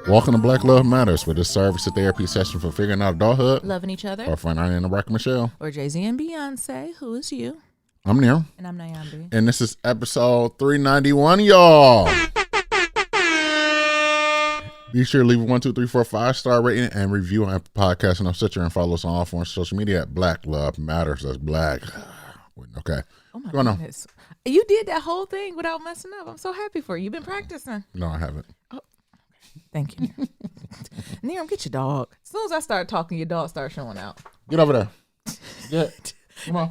Welcome to Black Love Matters, where this service a therapy session for figuring out adulthood, loving each other, or finding a Rock Michelle, or Jay-Z and Beyonce. Who is you? I'm Neil. And I'm Nyambi. And this is episode 391, y'all. Be sure to leave a 1, 2, 3, 4, 5-star rating and review on Apple Podcasts and on Stitcher, and follow us on all forms of social media at Black Love Matters. That's black. Okay. Oh my goodness. You did that whole thing without messing up. I'm so happy for you. You've been practicing. No, I haven't. Oh, thank you. Neram, get your dog. As soon as I start talking, your dog starts showing out. Get over there. Get. Come on.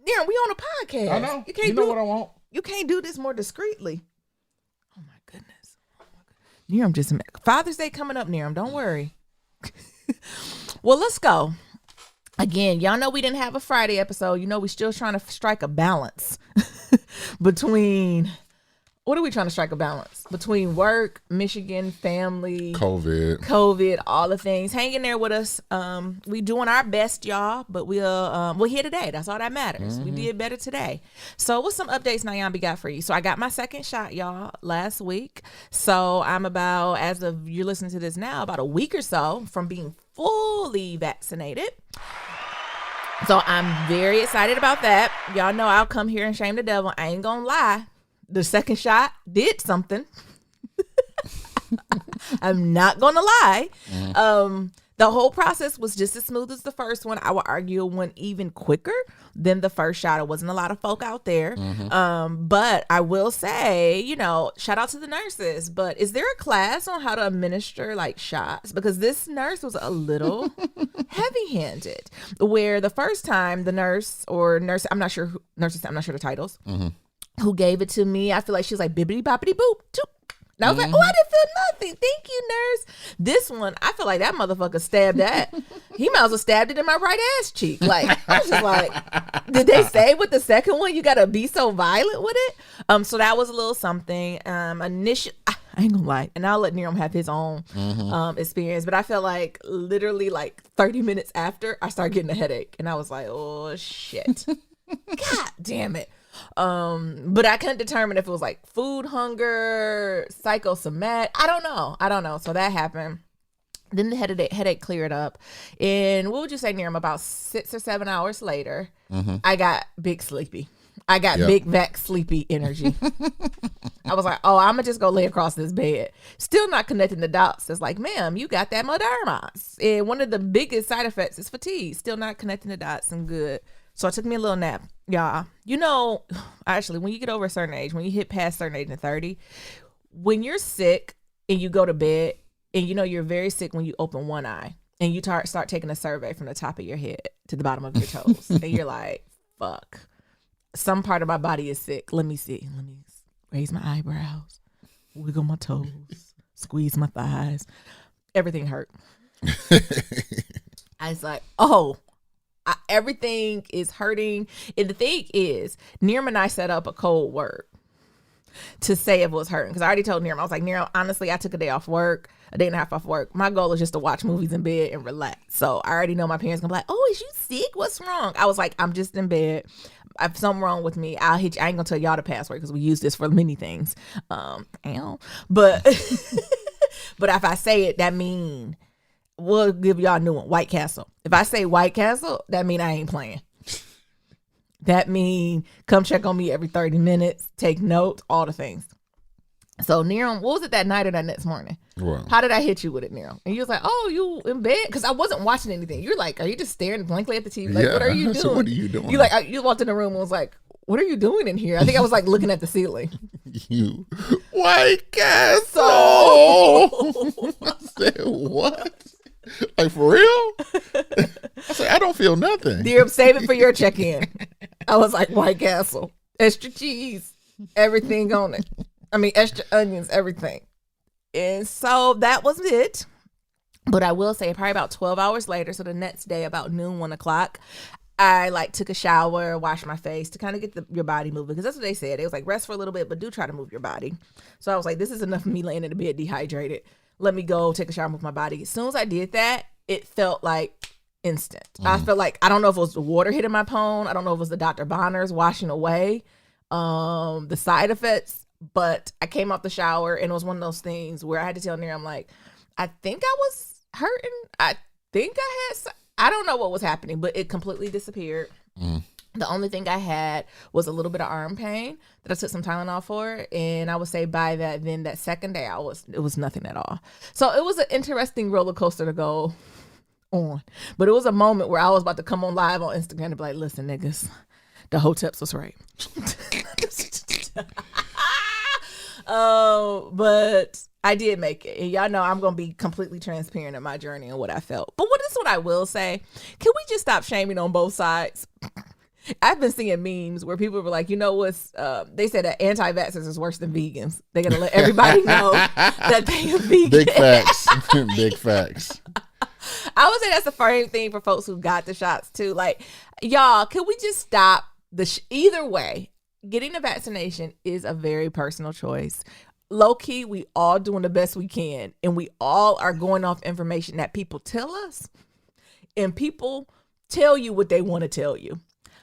Neram, we on a podcast. I know. You know what I want. You can't do this more discreetly. Oh my goodness. Neram just Father's Day coming up, Neram. Don't worry. Well, let's go. Again, y'all know we didn't have a Friday episode. You know we still trying to strike a balance between, what are we trying to strike a balance? Between work, Michigan, family, COVID, all the things. Hang in there with us. We doing our best, y'all, but we're here today. That's all that matters. Mm-hmm. We did better today. So what's some updates Nyambi got for you? So I got my second shot, y'all, last week. So I'm about, as of you're listening to this now, about a week or so from being fully vaccinated. So I'm very excited about that. Y'all know I'll come here and shame the devil. I ain't gonna lie. The second shot did something. I'm not gonna lie. Mm-hmm. The whole process was just as smooth as the first one. I would argue it went even quicker than the first shot. It wasn't a lot of folk out there. Mm-hmm. But I will say, shout out to the nurses. But is there a class on how to administer like shots? Because this nurse was a little heavy-handed. Where the first time the nurse, I'm not sure the titles, mm-hmm. who gave it to me, I feel like she was like bibbity boppity boop, toop. And I was like, oh, I didn't feel nothing. Thank you, nurse. This one, I feel like that motherfucker stabbed that. He might as well stabbed it in my right ass cheek. Like, I was just like, did they say with the second one, you got to be so violent with it? So that was a little something. Initially, I ain't gonna lie. And I'll let Neram have his own experience. But I felt like literally like 30 minutes after, I started getting a headache. And I was like, oh, shit. God damn it. But I couldn't determine if it was like food hunger, psychosomatic. I don't know. So that happened. Then the headache cleared up. And what would you say, Neram, about 6 or 7 hours later, I got big sleepy. I got big vac sleepy energy. I was like, oh, I'm going to just go lay across this bed. Still not connecting the dots. It's like, ma'am, you got that Moderna. And one of the biggest side effects is fatigue. Still not connecting the dots and good. So I took me a little nap, y'all. Actually, when you get over a certain age, when you hit past a certain age in 30, when you're sick and you go to bed and you're very sick when you open one eye and you start taking a survey from the top of your head to the bottom of your toes and you're like, fuck, some part of my body is sick. Let me see. Let me raise my eyebrows, wiggle my toes, squeeze my thighs. Everything hurt. I was like, oh. Everything is hurting. And the thing is, Neram and I set up a code word to say if it was hurting. Because I already told Neram, I was like, Neram, honestly, I took a day and a half off work. My goal is just to watch movies in bed and relax. So I already know my parents going to be like, oh, is you sick? What's wrong? I was like, I'm just in bed. If something wrong with me, I'll hit you. I ain't going to tell y'all the password because we use this for many things. But if I say it, that means we'll give y'all a new one. White Castle. If I say White Castle, that mean I ain't playing. That mean come check on me every 30 minutes, take notes, all the things. So Neram, what was it that night or that next morning? Wow. How did I hit you with it, Neram? And you was like, oh, you in bed? Because I wasn't watching anything. You're like, are you just staring blankly at the TV? Like, what are you doing? So what are you doing? You walked in the room and was like, what are you doing in here? I think I was like looking at the ceiling. You White Castle. I said, what? Like, for real? I said, I don't feel nothing. Dear, save it for your check-in. I was like, White Castle. Extra cheese. Everything on it. I mean, extra onions, everything. And so that was it. But I will say probably about 12 hours later, so the next day about noon, 1 o'clock, I took a shower, washed my face to kind of get your body moving. Because that's what they said. It was like, rest for a little bit, but do try to move your body. So I was like, this is enough of me laying in the bed dehydrated. Let me go take a shower, move my body. As soon as I did that, it felt like instant. I felt like, I don't know if it was the water hitting my pone. I don't know if it was the Dr. Bonner's washing away the side effects. But I came out the shower and it was one of those things where I had to tell Nira, I'm like, I think I was hurting. I think I don't know what was happening, but it completely disappeared. The only thing I had was a little bit of arm pain that I took some Tylenol for, and I would say by that second day it was nothing at all. So it was an interesting roller coaster to go on, but it was a moment where I was about to come on live on Instagram and be like, "Listen, niggas, the Hoteps was right." But I did make it, and y'all know I'm gonna be completely transparent in my journey and what I felt. But what is what I will say? Can we just stop shaming on both sides? I've been seeing memes where people were like, you know what's, they said that anti-vaxxers is worse than vegans. They're going to let everybody know that they are vegan. Big facts. Big facts. I would say that's the first thing for folks who got the shots too. Like, y'all, can we just stop either way? Getting the vaccination is a very personal choice. Low key, we all doing the best we can. And we all are going off information that people tell us. And people tell you what they want to tell you.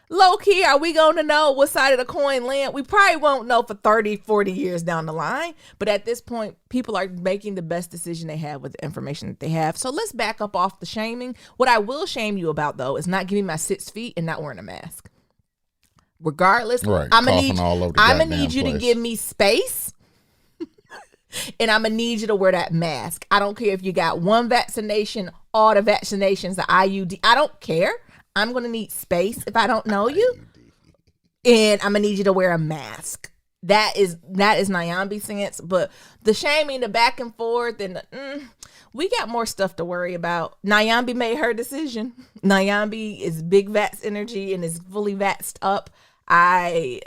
Low key, are we going to know what side of the coin land? We probably won't know for 30, 40 years down the line. But at this point, people are making the best decision they have with the information that they have. So let's back up off the shaming. What I will shame you about, though, is not giving my 6 feet and not wearing a mask. Regardless, right. I'm going to need you to give me space. And I'm going to need you to wear that mask. I don't care if you got one vaccination, all the vaccinations, the IUD. I don't care. I'm going to need space if I don't know you. And I'm going to need you to wear a mask. That is Nyambi sense. But the shaming, the back and forth, and we got more stuff to worry about. Nyambi made her decision. Nyambi is big vax energy and is fully vaxxed up. I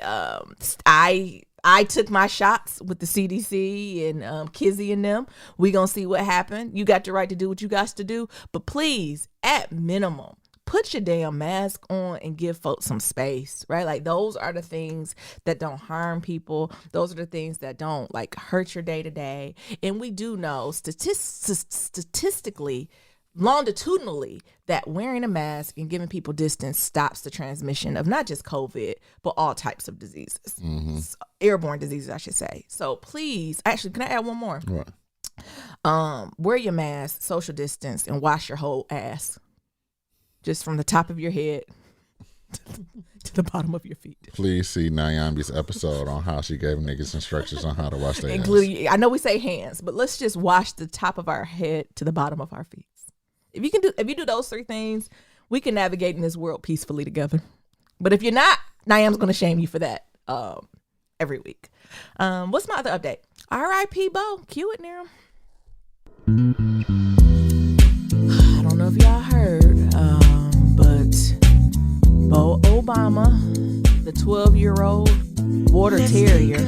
took my shots with the CDC and Kizzy and them. We going to see what happened. You got the right to do what you got to do. But please, at minimum, put your damn mask on and give folks some space, right? Like, those are the things that don't harm people. Those are the things that don't, like, hurt your day to day. And we do know statistically, longitudinally, that wearing a mask and giving people distance stops the transmission of not just COVID, but all types of diseases. So, airborne diseases, I should say. So please, actually, can I add one more? What? Wear your mask, social distance, and wash your whole ass. Just from the top of your head to the bottom of your feet. Please see Nyambi's episode on how she gave niggas instructions on how to wash their Including, I know we say hands, but let's just wash the top of our head to the bottom of our feet. If you do those 3 things, we can navigate in this world peacefully together. But if you're not, Nyam's going to shame you for that every week. What's my other update? R.I.P. Bo. Cue it, Niram. I don't know if y'all heard, but Bo Obama, the 12-year-old water terrier,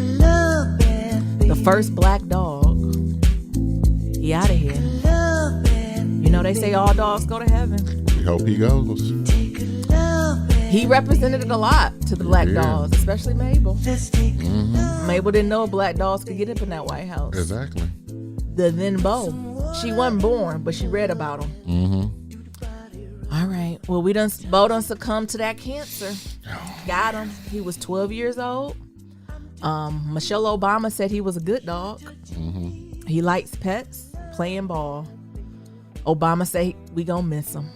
the first black dog, he out of here. You know, they say all dogs go to heaven. We hope he goes. He represented it a lot to the black dogs, especially Mabel. Mabel didn't know black dogs could get up in that White House. Exactly. Then Bo. She wasn't born, but she read about him. All right. Well, Bo done succumbed to that cancer. Got him. He was 12 years old. Michelle Obama said he was a good dog. He likes pets, playing ball. Obama say we gonna miss him.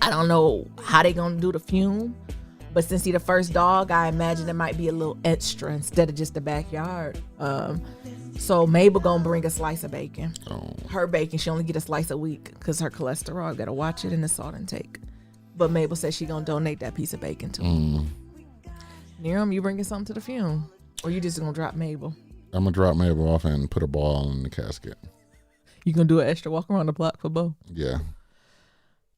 I don't know how they gonna do the fume, but since he the first dog, I imagine it might be a little extra instead of just the backyard. So Mabel gonna bring a slice of bacon. Her bacon, she only get a slice a week because her cholesterol, gotta watch it in the salt intake. But Mabel says she gonna donate that piece of bacon to him. Niram, you bringing something to the fume, or you just gonna drop Mabel? I'm gonna drop Mabel off and put a ball in the casket. You gonna do an extra walk around the block for Bo? Yeah.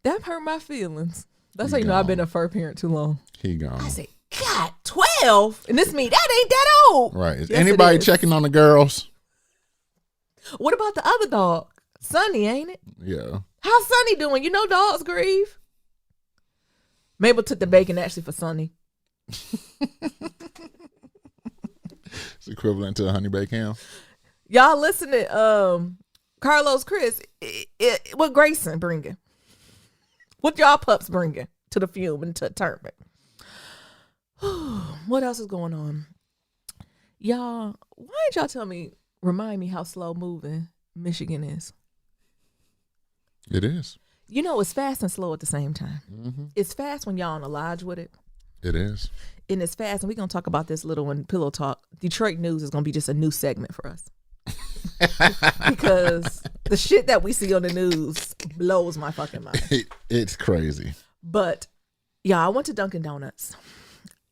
That hurt my feelings. That's how you know I've been a fur parent too long. He gone. I said, God, 12? And this mean that ain't that old. Right. Is anybody checking on the girls? What about the other dog? Sunny, ain't it? Yeah. How's Sunny doing? You know dogs grieve. Mabel took the bacon actually for Sunny. It's equivalent to a honey baked ham. Y'all listen to Carlos Chris. What Grayson bringing? What y'all pups bringing to the fume and to tournament? What else is going on? Y'all, why didn't y'all remind me how slow moving Michigan is? It is. You know, it's fast and slow at the same time. Mm-hmm. It's fast when y'all on the lodge with it. It is. And it's fast, and we're going to talk about this little one, Pillow Talk. Detroit news is going to be just a new segment for us. Because the shit that we see on the news blows my fucking mind. It's crazy. But, yeah, I went to Dunkin' Donuts.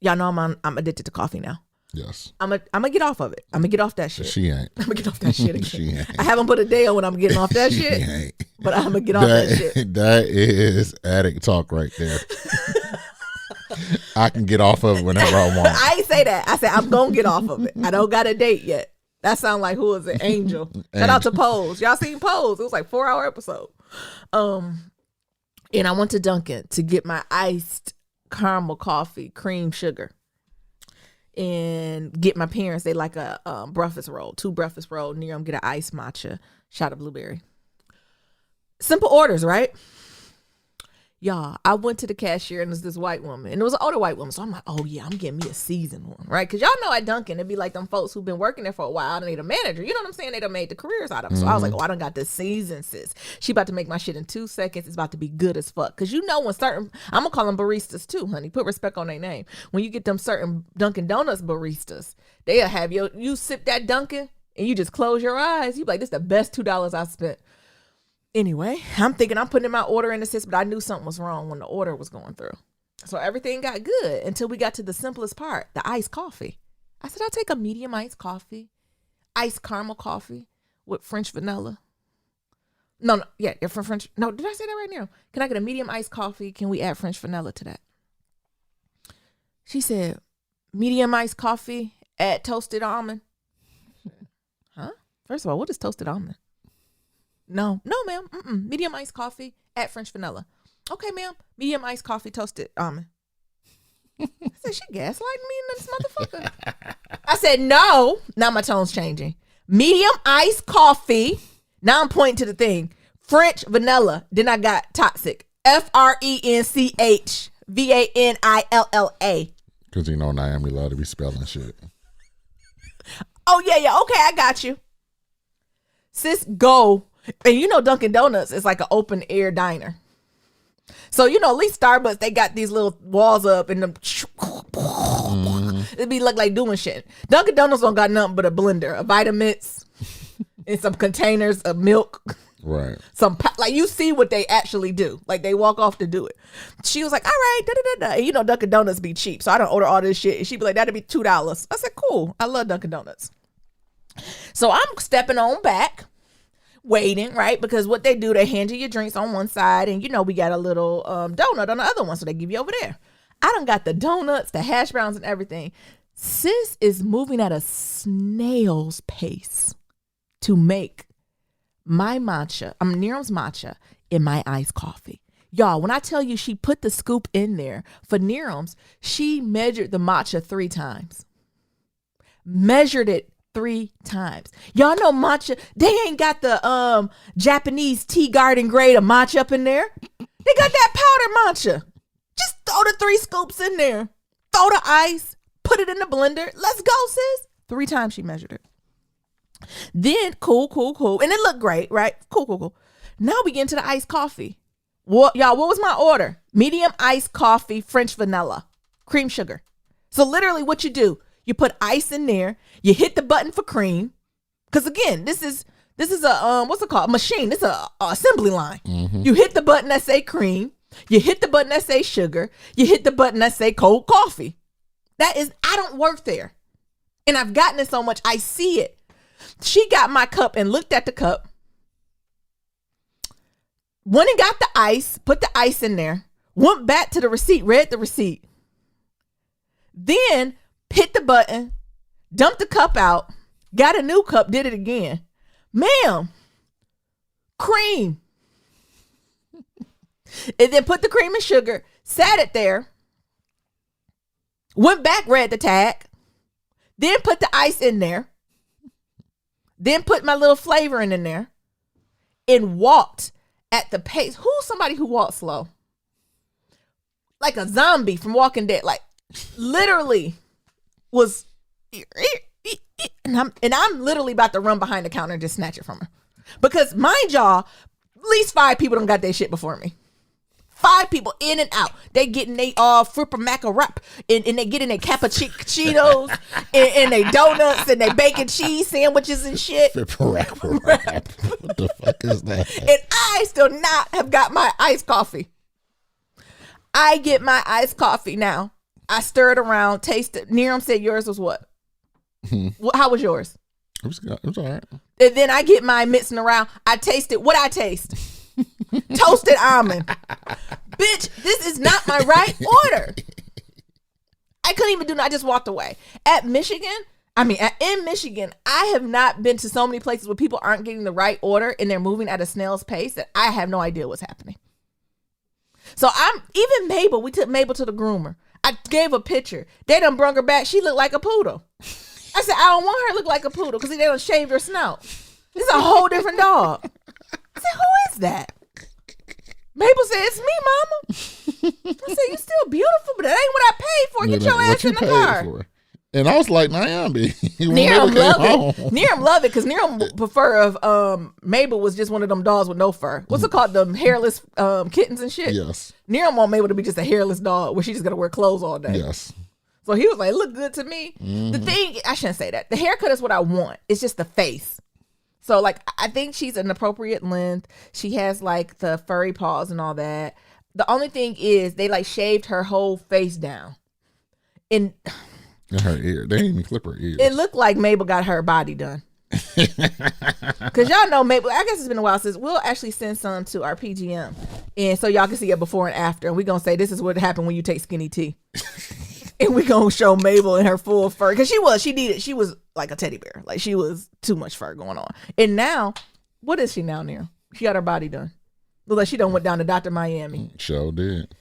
Y'all know I'm addicted to coffee now. Yes. I'm gonna get off of it. I'm gonna get off that shit. She ain't. I'm gonna get off that shit again. She ain't. I haven't put a day on when I'm getting off that She shit. ain't. But I'm gonna get off that shit. That is addict talk right there. I can get off of it whenever I want. I ain't say that. I said I'm gonna get off of it. I don't got a date yet. That sound like, who is it? Angel. Shout out to Pose. Y'all seen Pose? It was like 4-hour episode. And I went to Dunkin' to get my iced caramel coffee, cream sugar, and get my parents. They like a breakfast roll, 2 breakfast roll. Near them, get an iced matcha, shot of blueberry. Simple orders, right? Y'all, I went to the cashier and it was this white woman. And it was an older white woman. So I'm like, oh yeah, I'm getting me a seasoned one, right? Because y'all know at Dunkin', it'd be like them folks who've been working there for a while. I don't need a manager. You know what I'm saying? They done made the careers out of them. So I was like, oh, I done got this seasoned, sis. She about to make my shit in 2 seconds. It's about to be good as fuck. Because you know when certain, I'm going to call them baristas too, honey. Put respect on their name. When you get them certain Dunkin' Donuts baristas, they'll have you sip that Dunkin' and you just close your eyes. You be like, this is the best $2 I spent. Anyway, I'm thinking I'm putting my order in the system, but I knew something was wrong when the order was going through. So everything got good until we got to the simplest part, the iced coffee. I said, I'll take a medium iced coffee, iced caramel coffee with French vanilla. No, yeah, for French. No, did I say that right now? Can I get a medium iced coffee? Can we add French vanilla to that? She said, medium iced coffee, add toasted almond. Huh? First of all, what is toasted almond? No, ma'am. Medium iced coffee, add French vanilla. Okay, ma'am. Medium iced coffee, toasted almond. I said, she gaslighting me in this motherfucker. I said, no. Now my tone's changing. Medium iced coffee. Now I'm pointing to the thing. French vanilla. Then I got toxic. FRENCHVANILLA. Because you know Naomi love to be spelling shit. Oh, yeah. Okay, I got you. Sis, go. And you know Dunkin' Donuts is like an open air diner. So, you know, at least Starbucks, they got these little walls up and them. It'd be like doing shit. Dunkin' Donuts don't got nothing but a blender, a Vitamix, and some containers of milk. Right. Like you see what they actually do. Like they walk off to do it. She was like, all right, da-da-da-da. And you know Dunkin' Donuts be cheap. So I don't order all this shit. And she'd be like, that'd be $2. I said, cool. I love Dunkin' Donuts. So I'm stepping on back. Waiting, right? Because what they do, they hand you your drinks on one side, and you know we got a little donut on the other one, so they give you over there. I done got the donuts, the hash browns, and everything. Sis is moving at a snail's pace to make my matcha, Niram's matcha, in my iced coffee. Y'all, when I tell you she put the scoop in there for Niram's, she measured the matcha 3 times. Measured it 3 times. Y'all know matcha, they ain't got the Japanese tea garden grade of matcha up in there. They got that powder matcha. Just throw the 3 scoops in there. Throw the ice. Put it in the blender. Let's go, sis. 3 times she measured it. Then, cool. And it looked great, right? Cool. Now we get into the iced coffee. What was my order? Medium iced coffee, French vanilla, cream sugar. So literally what you do, you put ice in there. You hit the button for cream. Because again, this is a, what's it called? A machine. It's a assembly line. Mm-hmm. You hit the button that say cream. You hit the button that say sugar. You hit the button that say cold coffee. I don't work there. And I've gotten it so much, I see it. She got my cup and looked at the cup. Went and got the ice, put the ice in there. Went back to the receipt, read the receipt. Then hit the button, dumped the cup out, got a new cup, did it again. Ma'am, cream. And then put the cream and sugar, sat it there, went back, read the tag, then put the ice in there, then put my little flavoring in there, and walked at the pace. Who's somebody who walks slow? Like a zombie from Walking Dead, like literally was, and I'm literally about to run behind the counter and just snatch it from her. Because mind y'all, at least 5 people done got their shit before me. 5 people in and out. They getting they fripper maca wrap and they getting their cappuccinos and they donuts and they bacon cheese sandwiches and shit. Fripper wrap. What the fuck is that? And I still not have got my iced coffee. I get my iced coffee now. I stir it around, taste it. Niram said yours was what? How was yours? It was all right. And then I get mine mixing around. I taste it. What I taste? Toasted almond. Bitch, this is not my right order. I couldn't even do that. I just walked away. In Michigan, I have not been to so many places where people aren't getting the right order and they're moving at a snail's pace that I have no idea what's happening. So even Mabel, we took Mabel to the groomer. I gave a picture. They done brung her back. She looked like a poodle. I said, I don't want her to look like a poodle because they done shaved her snout. This is a whole different dog. I said, who is that? Mabel said, it's me, mama. I said, you still beautiful, but that ain't what I paid for. Get your ass in the car. For. And I was like, Nyambi. Niram loved it because Niram prefer if Mabel was just one of them dogs with no fur. What's it called? Them hairless kittens and shit? Yes. Niram want Mabel to be just a hairless dog where she just got to wear clothes all day. Yes. So he was like, look good to me. The thing, I shouldn't say that. The haircut is what I want. It's just the face. So like, I think she's an appropriate length. She has like the furry paws and all that. The only thing is they like shaved her whole face down. And her ear. They didn't even clip her ears. It looked like Mabel got her body done. Because y'all know Mabel, I guess it's been a while since we'll actually send some to our PGM. And so y'all can see it before and after. And we're going to say this is what happened when you take skinny tea. And we're going to show Mabel in her full fur. Because she was like a teddy bear. Like she was too much fur going on. And now, what is she now, Neil? She got her body done. Look like she done went down to Dr. Miami. Sure did.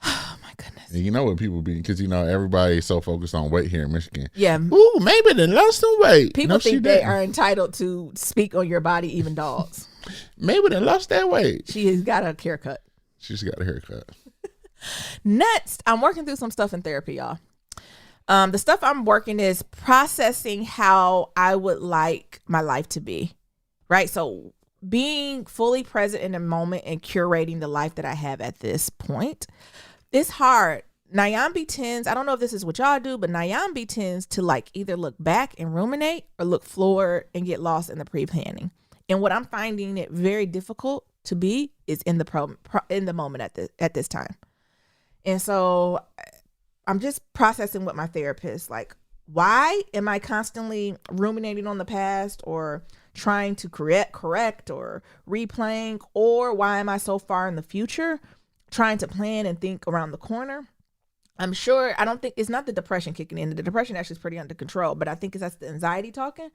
Oh my goodness. And you know what people be, because you know everybody's so focused on weight here in Michigan. Yeah. Ooh, maybe they lost some weight. People think they are entitled to speak on your body, even dogs. Maybe they lost that weight. She has got a haircut. She's got a haircut. Next, I'm working through some stuff in therapy, y'all. The stuff I'm working is processing how I would like my life to be, right? So being fully present in the moment and curating the life that I have at this point. It's hard. Nyambi tends, I don't know if this is what y'all do, but Nyambi tends to like either look back and ruminate or look forward and get lost in the pre-planning. And what I'm finding it very difficult to be is in the moment at this time. And so I'm just processing with my therapist, like, why am I constantly ruminating on the past or trying to correct or replaying, or why am I so far in the future trying to plan and think around the corner? I'm sure, I don't think, it's not the depression kicking in. The depression actually is pretty under control, but I think that's the anxiety talking.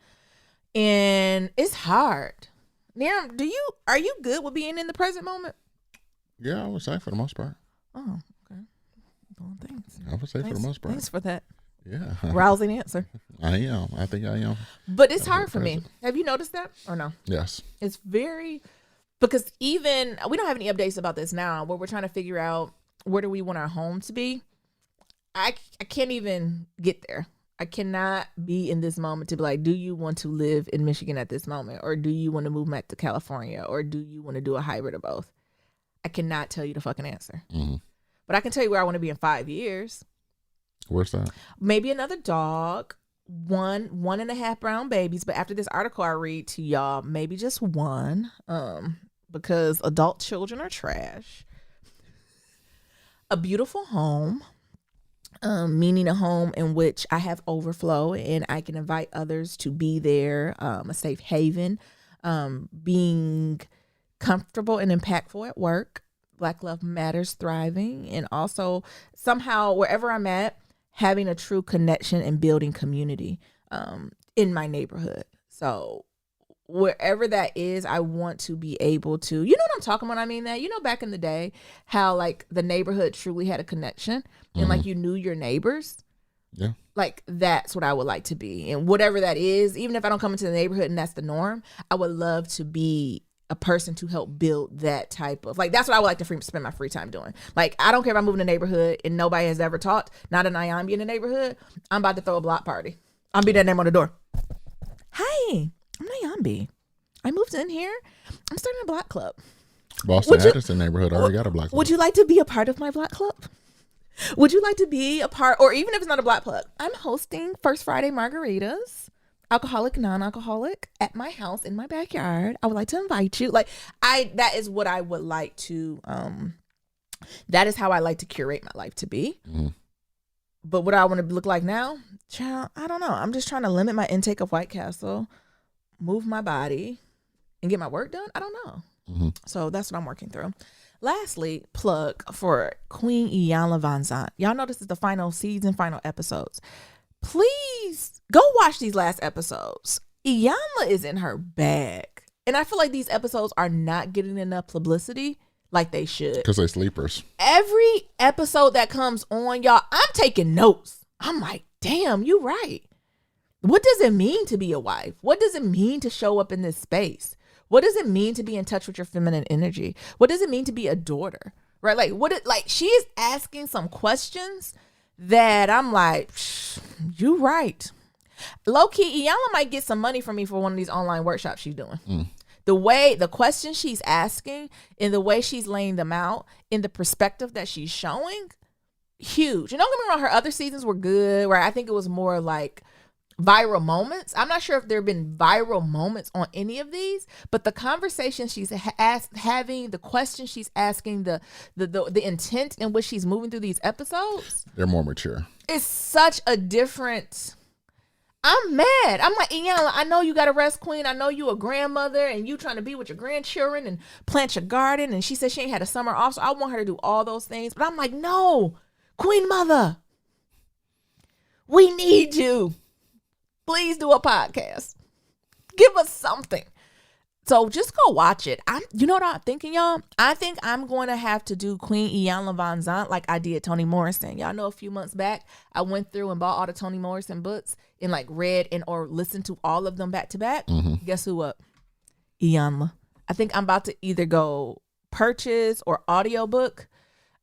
And it's hard. Niram, are you good with being in the present moment? Yeah, I would say for the most part. Oh, okay. Well, thanks. I would say for the most part. Thanks for that. Yeah. Rousing answer. I am. I think I am. But it's hard for me. Have you noticed that or no? Yes. It's very, because even, we don't have any updates about this now, where we're trying to figure out where do we want our home to be. I can't even get there. I cannot be in this moment to be like, do you want to live in Michigan at this moment? Or do you want to move back to California? Or do you want to do a hybrid of both? I cannot tell you the fucking answer. Mm-hmm. But I can tell you where I want to be in 5 years. Where's that? Maybe another dog, 1.5 brown babies. But after this article I read to y'all, maybe just one, because adult children are trash. A beautiful home, meaning a home in which I have overflow and I can invite others to be there, a safe haven, being comfortable and impactful at work, Black Love Matters thriving, and also somehow wherever I'm at, having a true connection and building community in my neighborhood. So wherever that is, I want to be able to, you know what I'm talking about? I mean that, back in the day, how like the neighborhood truly had a connection and like you knew your neighbors. Yeah. Like that's what I would like to be. And whatever that is, even if I don't come into the neighborhood and that's the norm, I would love to be a person to help build that type of, like, that's what I would like to spend my free time doing. Like, I don't care if I move in a neighborhood and nobody has ever talked, not an Nyambi in the neighborhood, I'm about to throw a block party. I'll be that name on the door. Hi, I'm Nyambi. I moved in here. I'm starting a Black club. Boston Addison neighborhood already got a Black club. Would you like to be a part of my Black club? Would you like to be a part, or even if it's not a Black club, I'm hosting First Friday margaritas, alcoholic, non-alcoholic, at my house in my backyard. I would like to invite you. Like, that is what I would like to, that is how I like to curate my life to be. Mm-hmm. But what I want to look like now, child, I don't know. I'm just trying to limit my intake of White Castle, move my body, and get my work done. I don't know. Mm-hmm. So that's what I'm working through. Lastly, plug for Queen Iyanla Vanzant. Y'all know this is the final season, final episodes. Please go watch these last episodes. Iyanla is in her bag. And I feel like these episodes are not getting enough publicity like they should. Because they're sleepers. Every episode that comes on, y'all, I'm taking notes. I'm like, damn, you right. What does it mean to be a wife? What does it mean to show up in this space? What does it mean to be in touch with your feminine energy? What does it mean to be a daughter? Right? Like she is asking some questions that I'm like, you right. Low key, Iyanla might get some money from me for one of these online workshops she's doing. The questions she's asking and the way she's laying them out in the perspective that she's showing, huge. And don't get me wrong, her other seasons were good, where I think it was more like viral moments. I'm not sure if there have been viral moments on any of these, but the conversation she's having, the questions she's asking, the intent in which she's moving through these episodes, they're more mature. It's such a different. I'm mad. I'm like, Iyanla, I know you got a rest queen. I know you a grandmother and you trying to be with your grandchildren and plant your garden. And she said she ain't had a summer off, so I want her to do all those things. But I'm like, no, Queen Mother, we need you. Please do a podcast. Give us something. So just go watch it. You know what I'm thinking, y'all? I think I'm going to have to do Queen Iyanla Vanzant like I did Toni Morrison. Y'all know a few months back, I went through and bought all the Toni Morrison books and like read or listened to all of them back to back. Mm-hmm. Guess who up? Iyanla. I think I'm about to either go purchase or audiobook.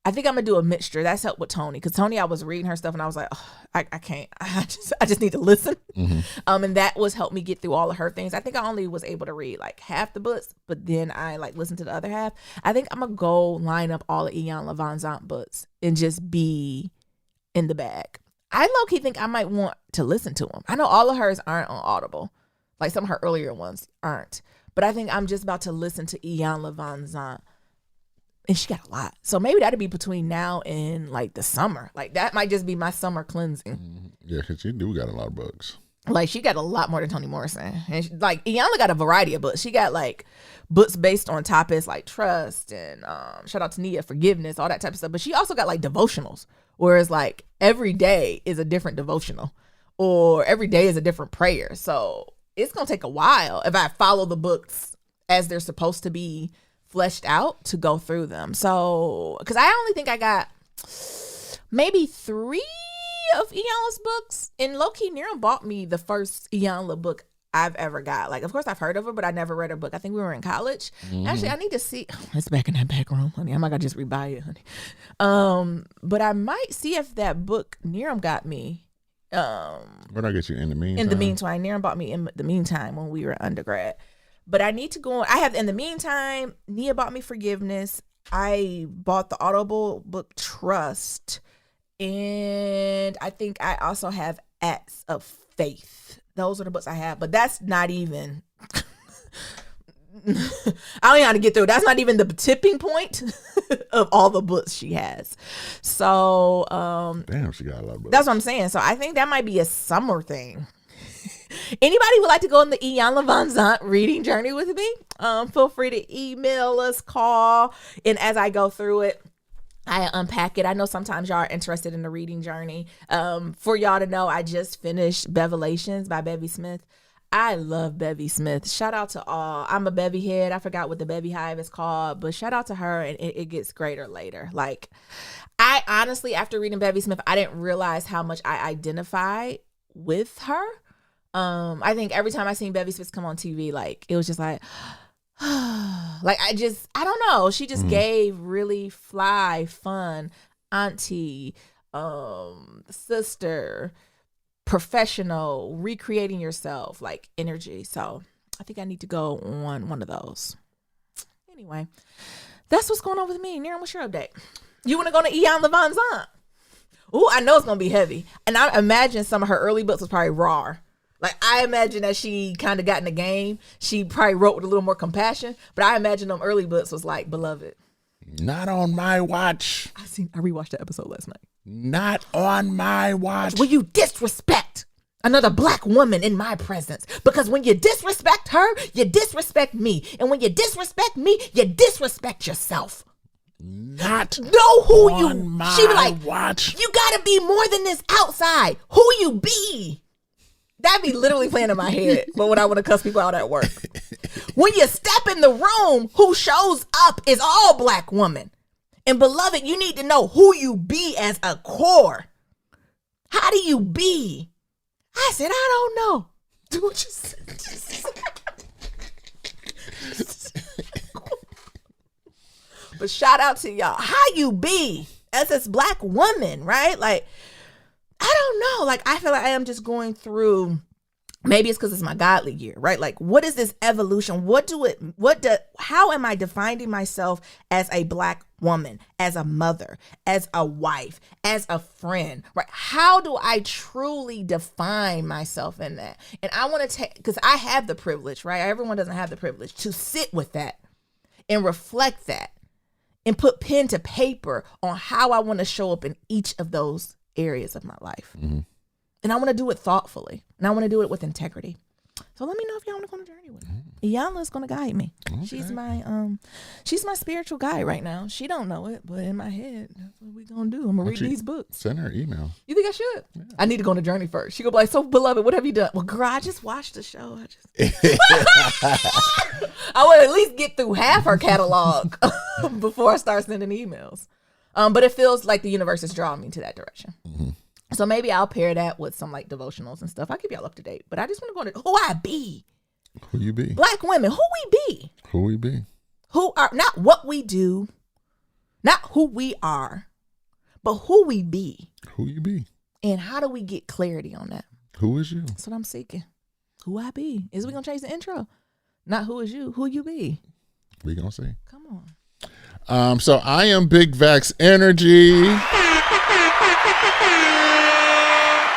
I think I'm gonna do a mixture. That's helped with Toni, because Toni, I was reading her stuff and I was like, oh, I can't. I just need to listen. Mm-hmm. And that was helped me get through all of her things. I think I only was able to read like half the books, but then I like listened to the other half. I think I'm gonna go line up all of Iyanla Vanzant books and just be in the bag. I low-key think I might want to listen to them. I know all of hers aren't on Audible, like some of her earlier ones aren't, but I think I'm just about to listen to Iyanla Vanzant. And she got a lot. So maybe that'd be between now and like the summer. Like that might just be my summer cleansing. Mm-hmm. Yeah, because she do got a lot of books. Like she got a lot more than Toni Morrison. And like Iyanla got a variety of books. She got like books based on topics like trust and shout out to Nia, forgiveness, all that type of stuff. But she also got like devotionals. Whereas like every day is a different devotional or every day is a different prayer. So it's going to take a while if I follow the books as they're supposed to be fleshed out to go through them. So, because I only think I got maybe 3 of Iyanla's books, and low-key Nira bought me the first Iyanla book I've ever got. Like, of course I've heard of her, but I never read her book. I think we were in college. Mm-hmm. Actually, I need to see. It's back in that back room, honey. I'm not gonna just rebuy it, honey. But I might see if that book Nira got me. What I get you in the meantime? In the meantime, Nira bought me in the meantime when we were undergrad. But I need to go on. I have, in the meantime, Nia bought me Forgiveness. I bought the Audible book Trust. And I think I also have Acts of Faith. Those are the books I have. But that's not even... I don't know how to get through. That's not even the tipping point of all the books she has. So... damn, she got a lot of books. That's what I'm saying. So I think that might be a summer thing. Anybody would like to go on the Iyanla Vanzant reading journey with me? Feel free to email us, call, and as I go through it, I unpack it. I know sometimes y'all are interested in the reading journey. For y'all to know, I just finished Bevelations by Bevy Smith. I love Bevy Smith. Shout out to all. I'm a Bevy head. I forgot what the Bevy Hive is called, but shout out to her, and it gets greater later. Like, I honestly, after reading Bevy Smith, I didn't realize how much I identified with her. I think every time I seen Bevy Smith come on TV, like, it was just like, like, I don't know. She just gave really fly, fun, auntie, sister, professional, recreating yourself, like, energy. So I think I need to go on one of those. Anyway, that's what's going on with me. Niram, what's your update? You want to go to Ian Levon's aunt? Ooh, I know it's going to be heavy. And I imagine some of her early books was probably raw. Like, I imagine that she kind of got in the game. She probably wrote with a little more compassion. But I imagine them early books was like, beloved. Not on my watch. I rewatched the episode last night. Not on my watch. Will you disrespect another black woman in my presence? Because when you disrespect her, you disrespect me. And when you disrespect me, you disrespect yourself. Not know who on you my she be like, watch. You gotta be more than this outside. Who you be? That'd be literally playing in my head. But when I want to cuss people out at work. When you step in the room, who shows up is all black woman. And beloved, you need to know who you be as a core. How do you be? I said, I don't know. Do what you said. But shout out to y'all. How you be as this black woman, right? Like, I don't know. Like, I feel like I am just going through, maybe it's because it's my godly year, right? Like, what is this evolution? How am I defining myself as a black woman, as a mother, as a wife, as a friend, right? How do I truly define myself in that? And I want to take, because I have the privilege, right? Everyone doesn't have the privilege to sit with that and reflect that and put pen to paper on how I want to show up in each of those areas of my life. Mm-hmm. And I want to do it thoughtfully. And I want to do it with integrity. So let me know if y'all want to go on a journey with me. Iyanla's going to guide me. Okay. She's my spiritual guide right now. She don't know it, but in my head, that's what we going to do. I'm going to read these books. Send her email. You think I should? Yeah. I need to go on a journey first. She go be like, so beloved, what have you done? Well, girl, I just watched the show. I would at least get through half her catalog before I start sending emails. But it feels like the universe is drawing me to that direction. Mm-hmm. So maybe I'll pair that with some like devotionals and stuff. I'll keep y'all up to date. But I just want to go into who I be. Who you be? Black women. Who we be. Who we be. Who are, not what we do, not who we are, but who we be. Who you be. And how do we get clarity on that? Who is you? That's what I'm seeking. Who I be. Is we going to change the intro? Not who is you, who you be. We going to see. Come on. So I am Big Vax Energy.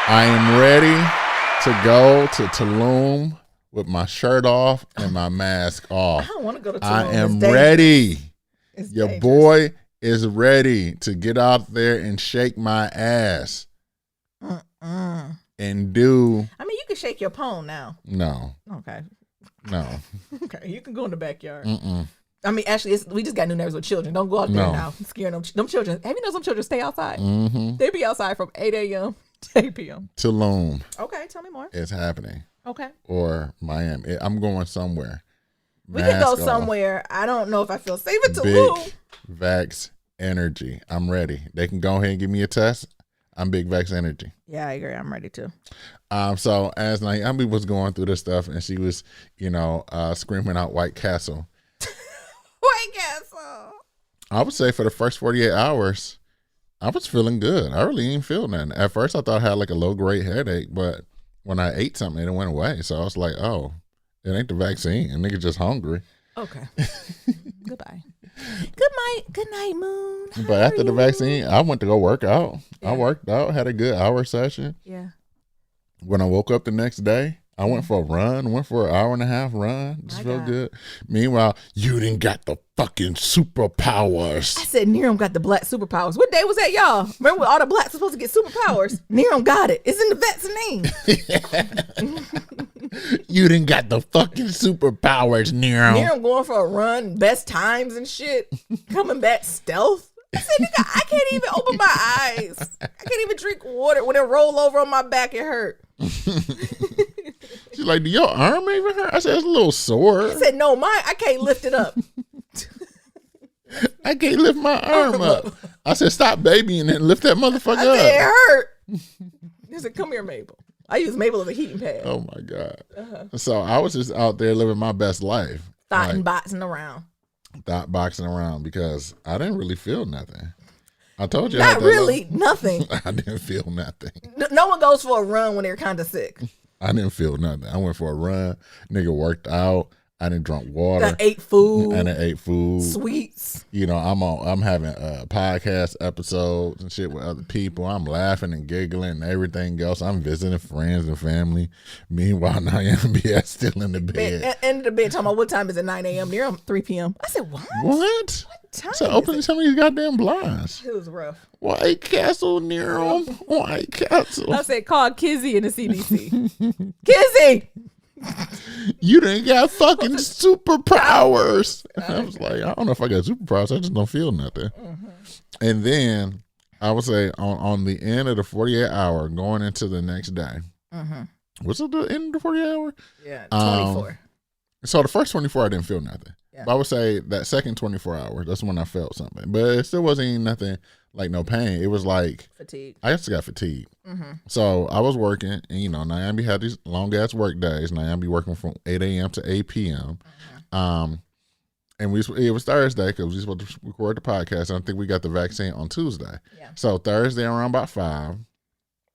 I am ready to go to Tulum with my shirt off and my mask off. I don't want to go to Tulum. I am ready. Your dangerous. Boy is ready to get out there and shake my ass. And do. I mean, you can shake your pone now. No. Okay. No. Okay, you can go in the backyard. I mean, actually, we just got new neighbors with children. Don't go out there now. I'm scaring them. Them children. Have you know some children stay outside? Mm-hmm. They be outside from 8 a.m. to 8 p.m. Tulum. Okay, tell me more. It's happening. Okay. Or Miami. I'm going somewhere. We can go somewhere. I don't know if I feel safe at Tulum. Big Vax Energy. I'm ready. They can go ahead and give me a test. I'm Big Vax Energy. Yeah, I agree. I'm ready too. So as Naomi was going through this stuff and she was, screaming out White Castle. White Castle. I would say for the first 48 hours, I was feeling good. I really didn't feel nothing. At first, I thought I had like a low-grade headache, but when I ate something, it went away. So I was like, oh, it ain't the vaccine. And nigga just hungry. Okay. Goodbye. Good night, Moon. But after the vaccine, I went to go work out. Yeah. I worked out, had a good hour session. Yeah. When I woke up the next day, I went for a run, went for an hour and a half run. Just felt good. Meanwhile, you didn't got the fucking superpowers. I said Niram got the black superpowers. What day was that, y'all? Remember when all the blacks were supposed to get superpowers? Niram got it. It's in the vaccine. You didn't got the fucking superpowers, Niram. Niram going for a run, best times and shit. Coming back stealth. I said, nigga, I can't even open my eyes. I can't even drink water. When it roll over on my back, it hurt. She's like, do your arm even hurt? I said, it's a little sore. I said, no, I can't lift it up. I can't lift my arm up. I said, stop babying and lift that motherfucker up. It hurt. He said, come here, Mabel. I use Mabel as a heating pad. Oh, my God. Uh-huh. So I was just out there living my best life. Boxing around because I didn't really feel nothing. I told you. Not really, nothing. I didn't feel nothing. No one goes for a run when they're kind of sick. I didn't feel nothing. I went for a run. Nigga worked out. I didn't drink water. I ate food. I didn't ate food. Sweets. I'm having podcast episodes and shit with other people. I'm laughing and giggling and everything else. I'm visiting friends and family. Meanwhile, now I'm still in the bed. In the bed talking about what time is it? 9 a.m. Near 3 p.m. I said, what? What time so open some of these goddamn blinds. It was rough. White Castle near them. White Castle. I said, call Kizzy in the CDC. Kizzy! You didn't got fucking superpowers. I was like, I don't know if I got superpowers. I just don't feel nothing. Mm-hmm. And then I would say on the end of the 48 hour, going into the next day. Mm-hmm. Was it the end of the 48 hour? Yeah, 24. So the first 24, I didn't feel nothing. Yeah. But I would say that second 24 hours, that's when I felt something. But it still wasn't even nothing like no pain. It was like fatigue. I just got fatigued. Mm-hmm. So I was working, and Nyambi had these long ass work days. Nyambi working from 8 a.m. to 8 p.m. Mm-hmm. And it was Thursday because we were supposed to record the podcast. And I think we got the vaccine on Tuesday. Yeah. So Thursday around about 5.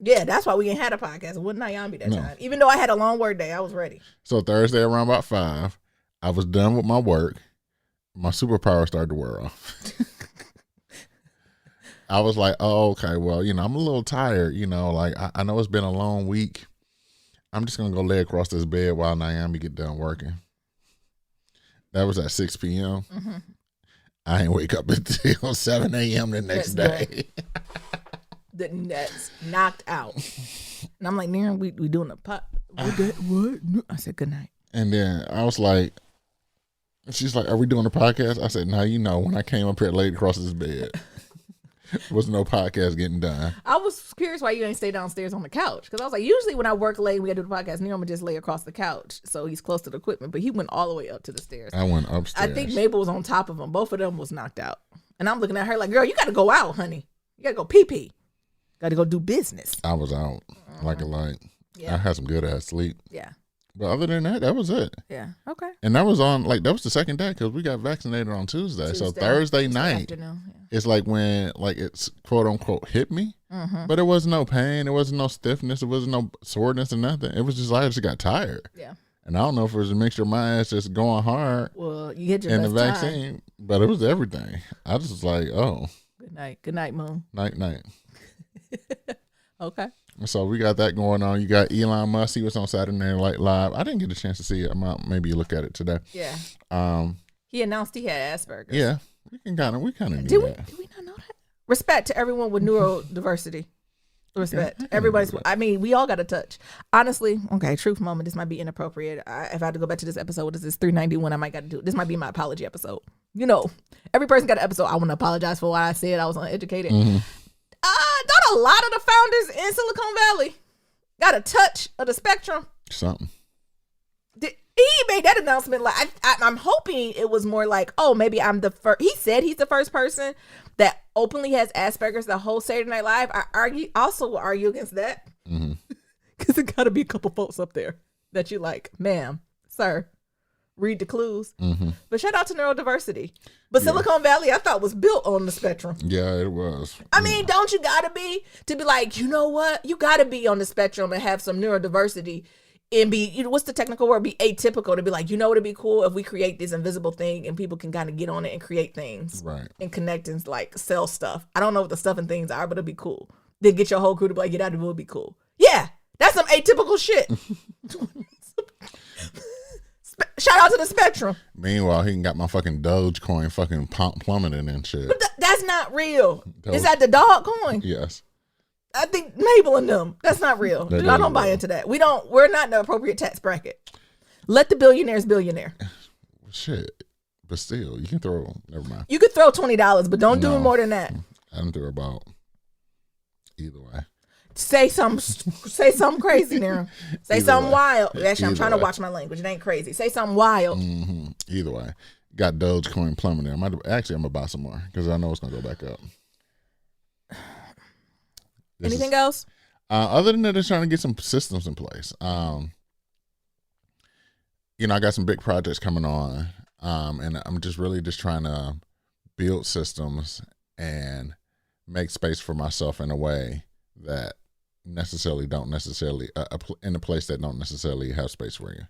Yeah, that's why we ain't had a podcast. It wasn't Nyambi that time. Even though I had a long work day, I was ready. So Thursday around about 5, I was done with my work. My superpower started to wear off. I was like, oh, okay, well, I'm a little tired, like I know it's been a long week. I'm just going to go lay across this bed while Nyambi get done working. That was at 6 p.m. Mm-hmm. I ain't wake up until 7 a.m. the next day. That's knocked out. And I'm like, Naren, we doing a pot. What? I said, good night. And then I was like, she's like, are we doing a podcast? I said, no, when I came up here laid across this bed. Was no podcast getting done. I was curious why you ain't stay downstairs on the couch. Because I was like, usually when I work late and we got to do the podcast, Nero would just lay across the couch. So he's close to the equipment. But he went all the way up to the stairs. I went upstairs. I think Mabel was on top of him. Both of them was knocked out. And I'm looking at her like, girl, you got to go out, honey. You got to go pee-pee. Got to go do business. I was out like a light. Yeah. I had some good ass sleep. Yeah. But other than that was it. Yeah. Okay. And that was that was the second day because we got vaccinated on Tuesday. So Thursday night it's like when it's quote unquote hit me. Mm-hmm. But it was no pain. It wasn't no stiffness. It wasn't no soreness or nothing. It was just I just got tired. Yeah. And I don't know if it was a mixture of my ass just going hard. Well, you get your and the vaccine, time. But it was everything. I just was like, oh. Good night. Good night, Moon. Night. Okay. So we got that going on. You got Elon Musk. He was on Saturday Night Live. I didn't get a chance to see it. Maybe look at it today. Yeah. He announced he had Asperger's. Yeah. We kind of knew that. Did we not know that? Respect to everyone with neurodiversity. Respect. Everybody's. I mean, we all got a touch. Honestly, okay. Truth moment. This might be inappropriate. If I had to go back to this episode, this is 391. I might got to do. This might be my apology episode. Every person got an episode. I want to apologize for what I said. I was uneducated. Mm-hmm. Don't a lot of the founders in Silicon Valley got a touch of the spectrum? Something. He made that announcement like I'm hoping it was more like, oh, maybe I'm the first. He said he's the first person that openly has Asperger's the whole Saturday Night Live. I will argue against that because it got to be a couple folks up there that you like, ma'am, sir. Read the clues. Mm-hmm. But shout out to neurodiversity. But Silicon Valley, I thought, was built on the spectrum. Yeah, it was. I mean, don't you gotta be to be like, you know what? You gotta be on the spectrum and have some neurodiversity and be, what's the technical word? Be atypical to be like, it'd be cool if we create this invisible thing and people can kind of get on it and create things. Right. And connect and like sell stuff. I don't know what the stuff and things are, but it'd be cool. Then get your whole crew to be like, that would be cool. Yeah, that's some atypical shit. Shout out to the spectrum. Meanwhile, he got my fucking Dogecoin fucking plummeting and shit. But that's not real. Is that the dog coin? Yes. I think Mabel and them. That's not real. I don't buy into that. We're not in the appropriate tax bracket. Let the billionaires billionaire. Shit. But still, you can throw, never mind. You could throw $20, but don't do more than that. I don't throw about either way. Say something crazy there. Say something wild. Actually, I'm trying to watch my language. It ain't crazy. Say something wild. Mm-hmm. Either way. Got Dogecoin plummeting. I'm gonna buy some more because I know it's gonna go back up. Anything else? Other than that, they're trying to get some systems in place. I got some big projects coming on, and I'm just really trying to build systems and make space for myself in a way that necessarily don't necessarily in a place that don't necessarily have space for you.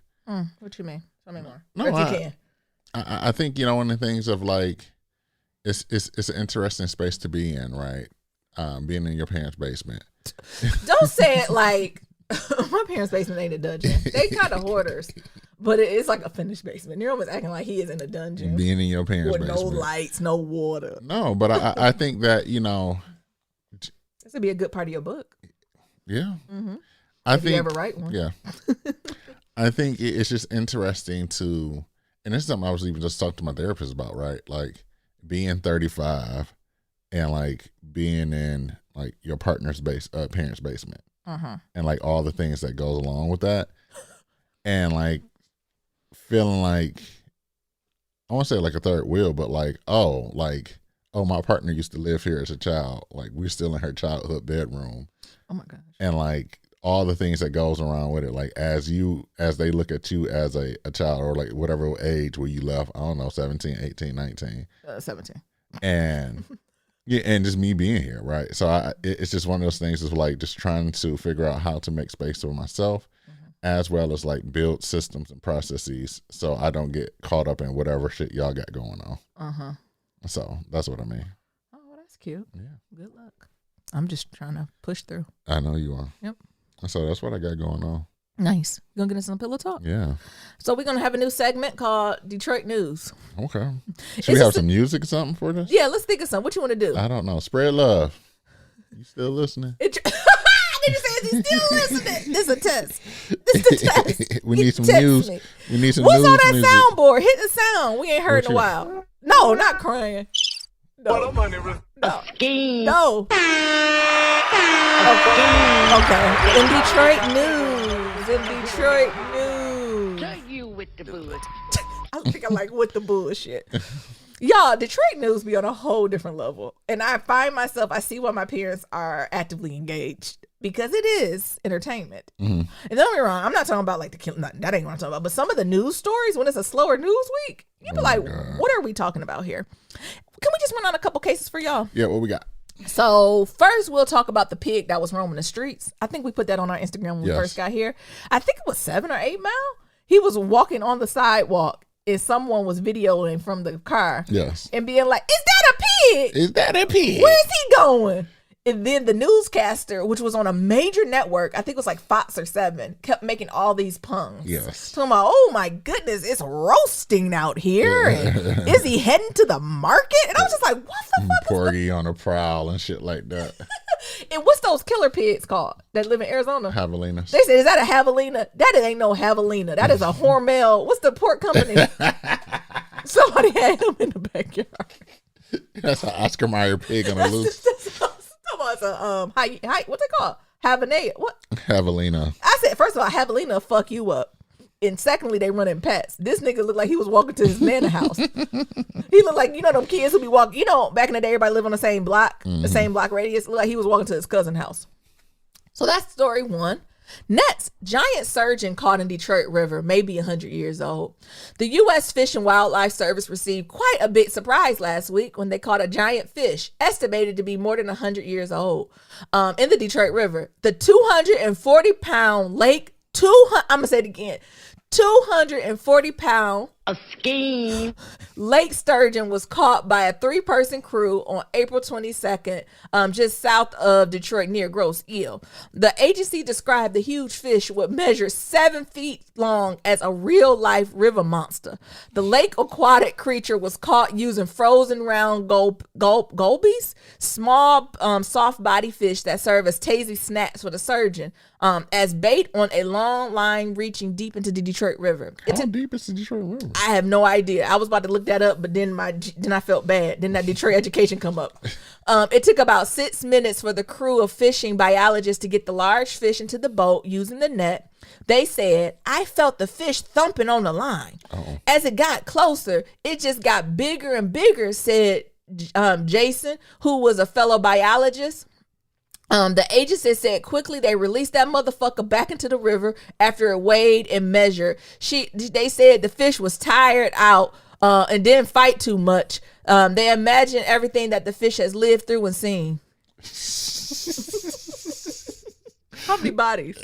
What you mean? Tell me more. No, If you can. I think, you know, one of the things of like, it's an interesting space to be in, right? Being in your parents' basement. Don't say it like my parents' basement ain't a dungeon. They kind of hoarders, but it's like a finished basement. You're almost acting like he is in a dungeon. Being in your parents' with basement. no lights, no water. No, but I think that, you know. This would be a good part of your book. Yeah. Mm-hmm. I if think, you ever write one. Yeah. I think it's just interesting to, and this is something I was even just talking to my therapist about, right? Like being 35 and like being in like your partner's parents' basement, and like all the things that goes along with that, and like feeling like, I won't say like a third wheel, but like, oh, my partner used to live here as a child. Like we're still in her childhood bedroom. Oh my gosh. And like all the things that goes around with it, like as they look at you as a child, or like whatever age where you left, I don't know, 17, 18, 19. 17. And yeah, and just me being here, right? So it's just one of those things is like just trying to figure out how to make space for myself, as well as like build systems and processes so I don't get caught up in whatever shit y'all got going on. So that's what I mean. Oh, well, that's cute. Yeah. Good luck. I'm just trying to push through. I know you are. Yep. So that's what I got going on. Nice. You gonna get us some pillow talk? Yeah. So we're gonna have a new segment called Detroit News. Okay. Should we have some music or something for this? Yeah, let's think of something. What you want to do? I don't know. Spread love. You still listening? Did you say is he still listening? This is a test. This is a test. We need some news. Me. We need some What's news on that music. soundboard? Hit the sound. We ain't heard in a while. No, not crying. No. No. Scheme. No. Okay. In Detroit news. You with the bullshit. I think I like with the bullshit. Y'all, Detroit news be on a whole different level. And I find myself, I see why my parents are actively engaged. Because it is entertainment. And don't get me wrong, I'm not talking about like the killing. That ain't what I'm talking about. But some of the news stories, when it's a slower news week, you be like, what are we talking about here? Can we just run on a couple cases for y'all? Yeah, what we got? So first we'll talk about the pig that was roaming the streets. I think we put that on our Instagram when we first got here. I think it was 7 or 8 miles. He was walking on the sidewalk and someone was videoing from the car. Yes. And being like, is that a pig? Is that a pig? Where is he going? And then the newscaster, which was on a major network, I think it was like Fox or 7, kept making all these puns. Yes. So I'm like, oh my goodness, it's roasting out here. And is he heading to the market? And I was just like, what the fuck? Porgy on a prowl and shit like that. And what's those killer pigs called that live in Arizona? Javelinas. They said, is that a javelina? That ain't no javelina. That is a Hormel. What's the pork company? Somebody had him in the backyard. That's an Oscar Mayer pig on a loose. What's it called? Havanea. What? Javelina. I said, first of all, Javelina fuck you up. And secondly, they running pets. This nigga looked like he was walking to his manor house. He looked like, you know, them kids who be walking, you know, back in the day, everybody lived on the same block, the same block radius. Looked like he was walking to his cousin's house. So that's story one. Next, giant surgeon caught in Detroit River, maybe 100 years old. The U.S. Fish and Wildlife Service received quite a big surprise last week when they caught a giant fish, estimated to be more than 100 years old, in the Detroit River. The 240-pound lake, I'm going to say it again, 240-pound A scheme. lake sturgeon was caught by a 3-person crew on April 22nd, just south of Detroit near Grosse Ile. The agency described the huge fish would measure 7 feet long as a real-life river monster. The lake aquatic creature was caught using frozen round gobies, small soft body fish that serve as tasty snacks for the surgeon, as bait on a long line reaching deep into the Detroit River. How deep is the Detroit River? I have no idea. I was about to look that up, but then I felt bad. Then that Detroit education come up. It took about 6 minutes for the crew of fishing biologists to get the large fish into the boat using the net. They said, I felt the fish thumping on the line. Uh-oh. As it got closer, it just got bigger and bigger, said Jason, who was a fellow biologist. The agency said quickly they released that motherfucker back into the river after it weighed and measured. They said the fish was tired out and didn't fight too much. They imagine everything that the fish has lived through and seen. How many bodies?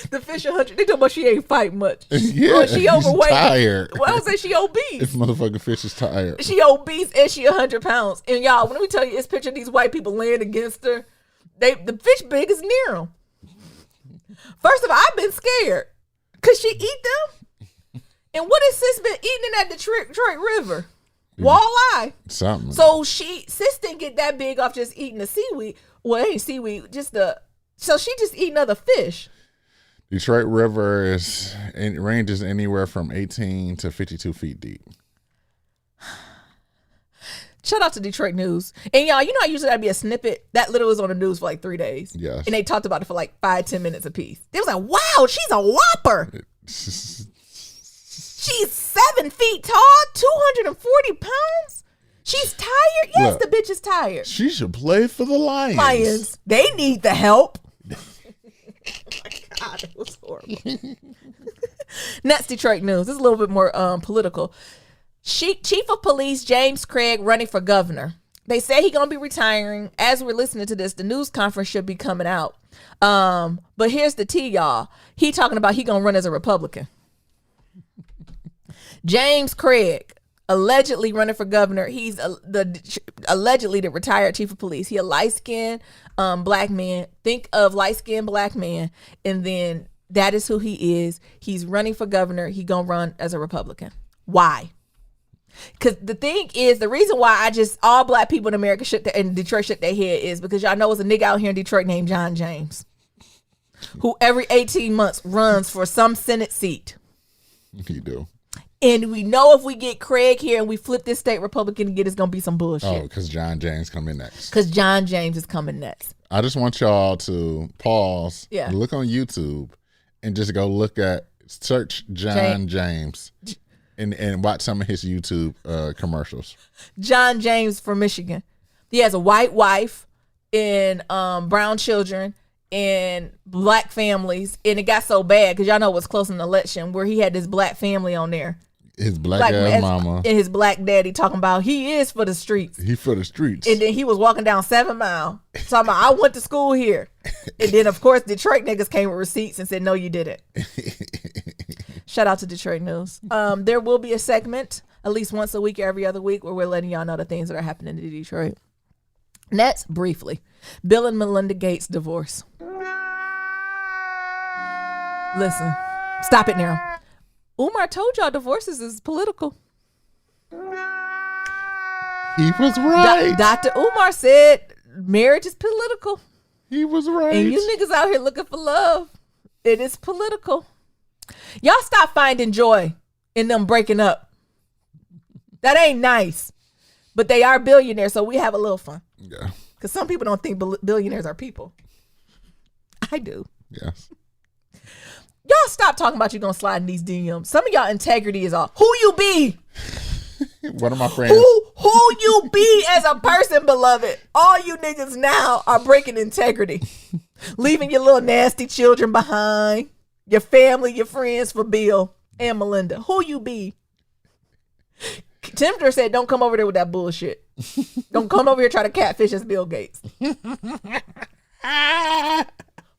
The fish 100. They talking about she ain't fight much. Yeah, Well, she overweight. tired. Well, I would say she This obese. motherfucking fish is tired. She obese and she 100 pounds. And y'all, when we tell you, it's picture these white people laying against her. The fish big as Nero. First of all, I've been scared. Could she eat them? And what has Sis been eating in that Detroit River? Walleye. Something. So Sis didn't get that big off just eating the seaweed. Well, it ain't seaweed, so she just eating other fish. Detroit River ranges anywhere from 18 to 52 feet deep. Shout out to Detroit News. And y'all, you know, I usually that'd be a snippet. That literally was on the news for like 3 days. Yes. And they talked about it for like 5-10 minutes apiece. They was like, wow, she's a whopper. She's 7 feet tall, 240 pounds. She's tired. Yes, Look, the bitch is tired. She should play for the Lions. Lions, they need the help. Oh my God, it was horrible. Next, Detroit News. This is a little bit more political. Chief of Police James Craig running for governor. They say he's gonna be retiring. As we're listening to this, the news conference should be coming out. But here's the tea, y'all. He talking about he gonna run as a Republican. James Craig, allegedly running for governor. He's allegedly the retired chief of police. He a light-skinned black man. Think of light-skinned black man, and then that is who he is. He's running for governor. He gonna run as a Republican. Why? Because the thing is, the reason why all black people in America in Detroit shook their head is because y'all know there's a nigga out here in Detroit named John James, who every 18 months runs for some Senate seat. He do. And we know if we get Craig here and we flip this state Republican again, it's going to be some bullshit. Oh, because John James coming next. Because John James is coming next. I just want y'all to pause, Yeah. look on YouTube, and just go search John James and watch some of his YouTube commercials. John James from Michigan. He has a white wife and brown children and black families. And it got so bad because y'all know it was close in the election where he had this black family on there. His black ass mama. And his black daddy talking about he is for the streets. He for the streets. And then he was walking down 7 Mile. Talking about, I went to school here. And then, of course, Detroit niggas came with receipts and said, no, you didn't. Shout out to Detroit News. There will be a segment at least once a week or every other week where we're letting y'all know the things that are happening in Detroit. Next, briefly, Bill and Melinda Gates divorce. Listen, stop it now. Umar told y'all divorces is political. He was right. Dr. Umar said marriage is political. He was right. And you niggas out here looking for love. It is political. Y'all stop finding joy in them breaking up. That ain't nice. But they are billionaires, so we have a little fun. Yeah. Because some people don't think billionaires are people. I do. Yes. Y'all stop talking about you gonna slide in these DMs. Some of y'all integrity is off. Who you be? One of my friends. Who you be as a person, beloved? All you niggas now are breaking integrity. Leaving your little nasty children behind. Your family, your friends for Bill and Melinda. Who you be? Tempter said, don't come over there with that bullshit. Don't come over here try to catfish as Bill Gates.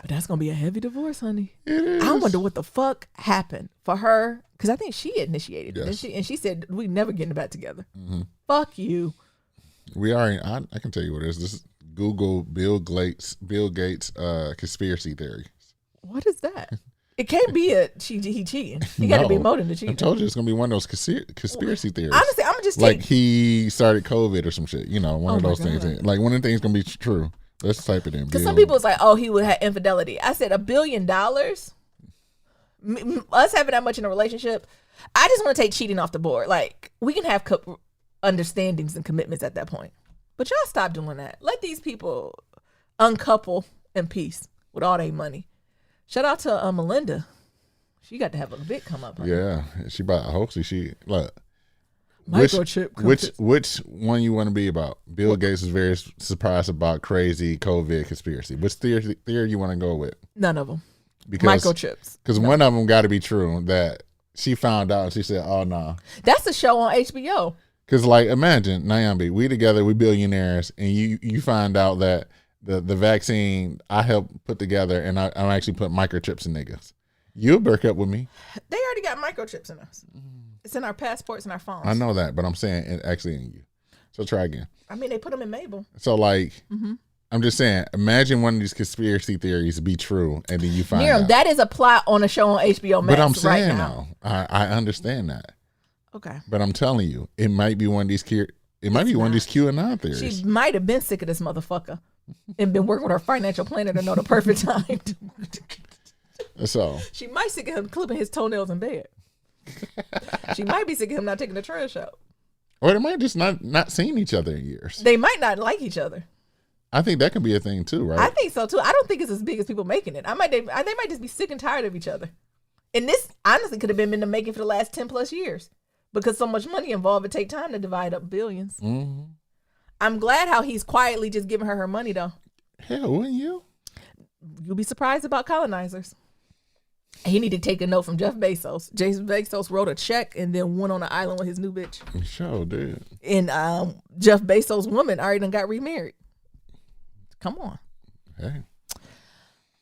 But that's going to be a heavy divorce, honey. It is. I wonder what the fuck happened for her. Because I think she initiated it. Yes. And she said, we never getting back together. Mm-hmm. Fuck you. We are. I can tell you what it is. This is Google Bill Gates conspiracy theory. What is that? It can't be he cheating. He got to be more than the cheating. I told you it's gonna be one of those conspiracy theories. Honestly, I'm just like he started COVID or some shit. You know, one of those God. things. Like one of the things gonna be true. Let's type it in. Because some people was like, oh, he would have infidelity. I said $1 billion. Us having that much in a relationship, I just want to take cheating off the board. Like we can have understandings and commitments at that point. But y'all stop doing that. Let these people uncouple in peace with all their money. Shout out to Melinda. She got to have a bit come up. Honey. Yeah, she about hopefully she like microchip. Which one you want to be about? Bill Gates is very surprised about crazy COVID conspiracy. Which theory you want to go with? None of them. Because microchips. Because one of them got to be true that she found out and she said, "Oh no." Nah. That's a show on HBO. Because like imagine Nyambi, we together, we billionaires, and you find out that the vaccine I helped put together, and I'm actually put microchips in niggas. You'll break up with me. They already got microchips in us. It's in our passports and our phones. I know that, but I'm saying it actually in you. So try again. I mean, they put them in Mabel. So like, I'm just saying, imagine one of these conspiracy theories be true, and then you find out. That is a plot on a show on HBO Max. But I'm saying right now. though, I understand that. Okay. But I'm telling you, it might be one of these one of these QAnon theories. She might have been sick of this motherfucker and been working with her financial planner to know the perfect time. So she might sick of him clipping his toenails in bed. She might be sick of him not taking the trash out. Or they might just not seen each other in years. They might not like each other. I think that could be a thing too, right? I think so too. I don't think it's as big as people making it. They might just be sick and tired of each other. And this honestly could have been in the making for the last 10 plus years. Because so much money involved, it take time to divide up billions. Mm-hmm. I'm glad how he's quietly just giving her money, though. Hell, wouldn't you? You'll be surprised about colonizers. He need to take a note from Jeff Bezos. Jeff Bezos wrote a check and then went on an island with his new bitch. Sure did. And Jeff Bezos' woman already done got remarried. Come on. Hey.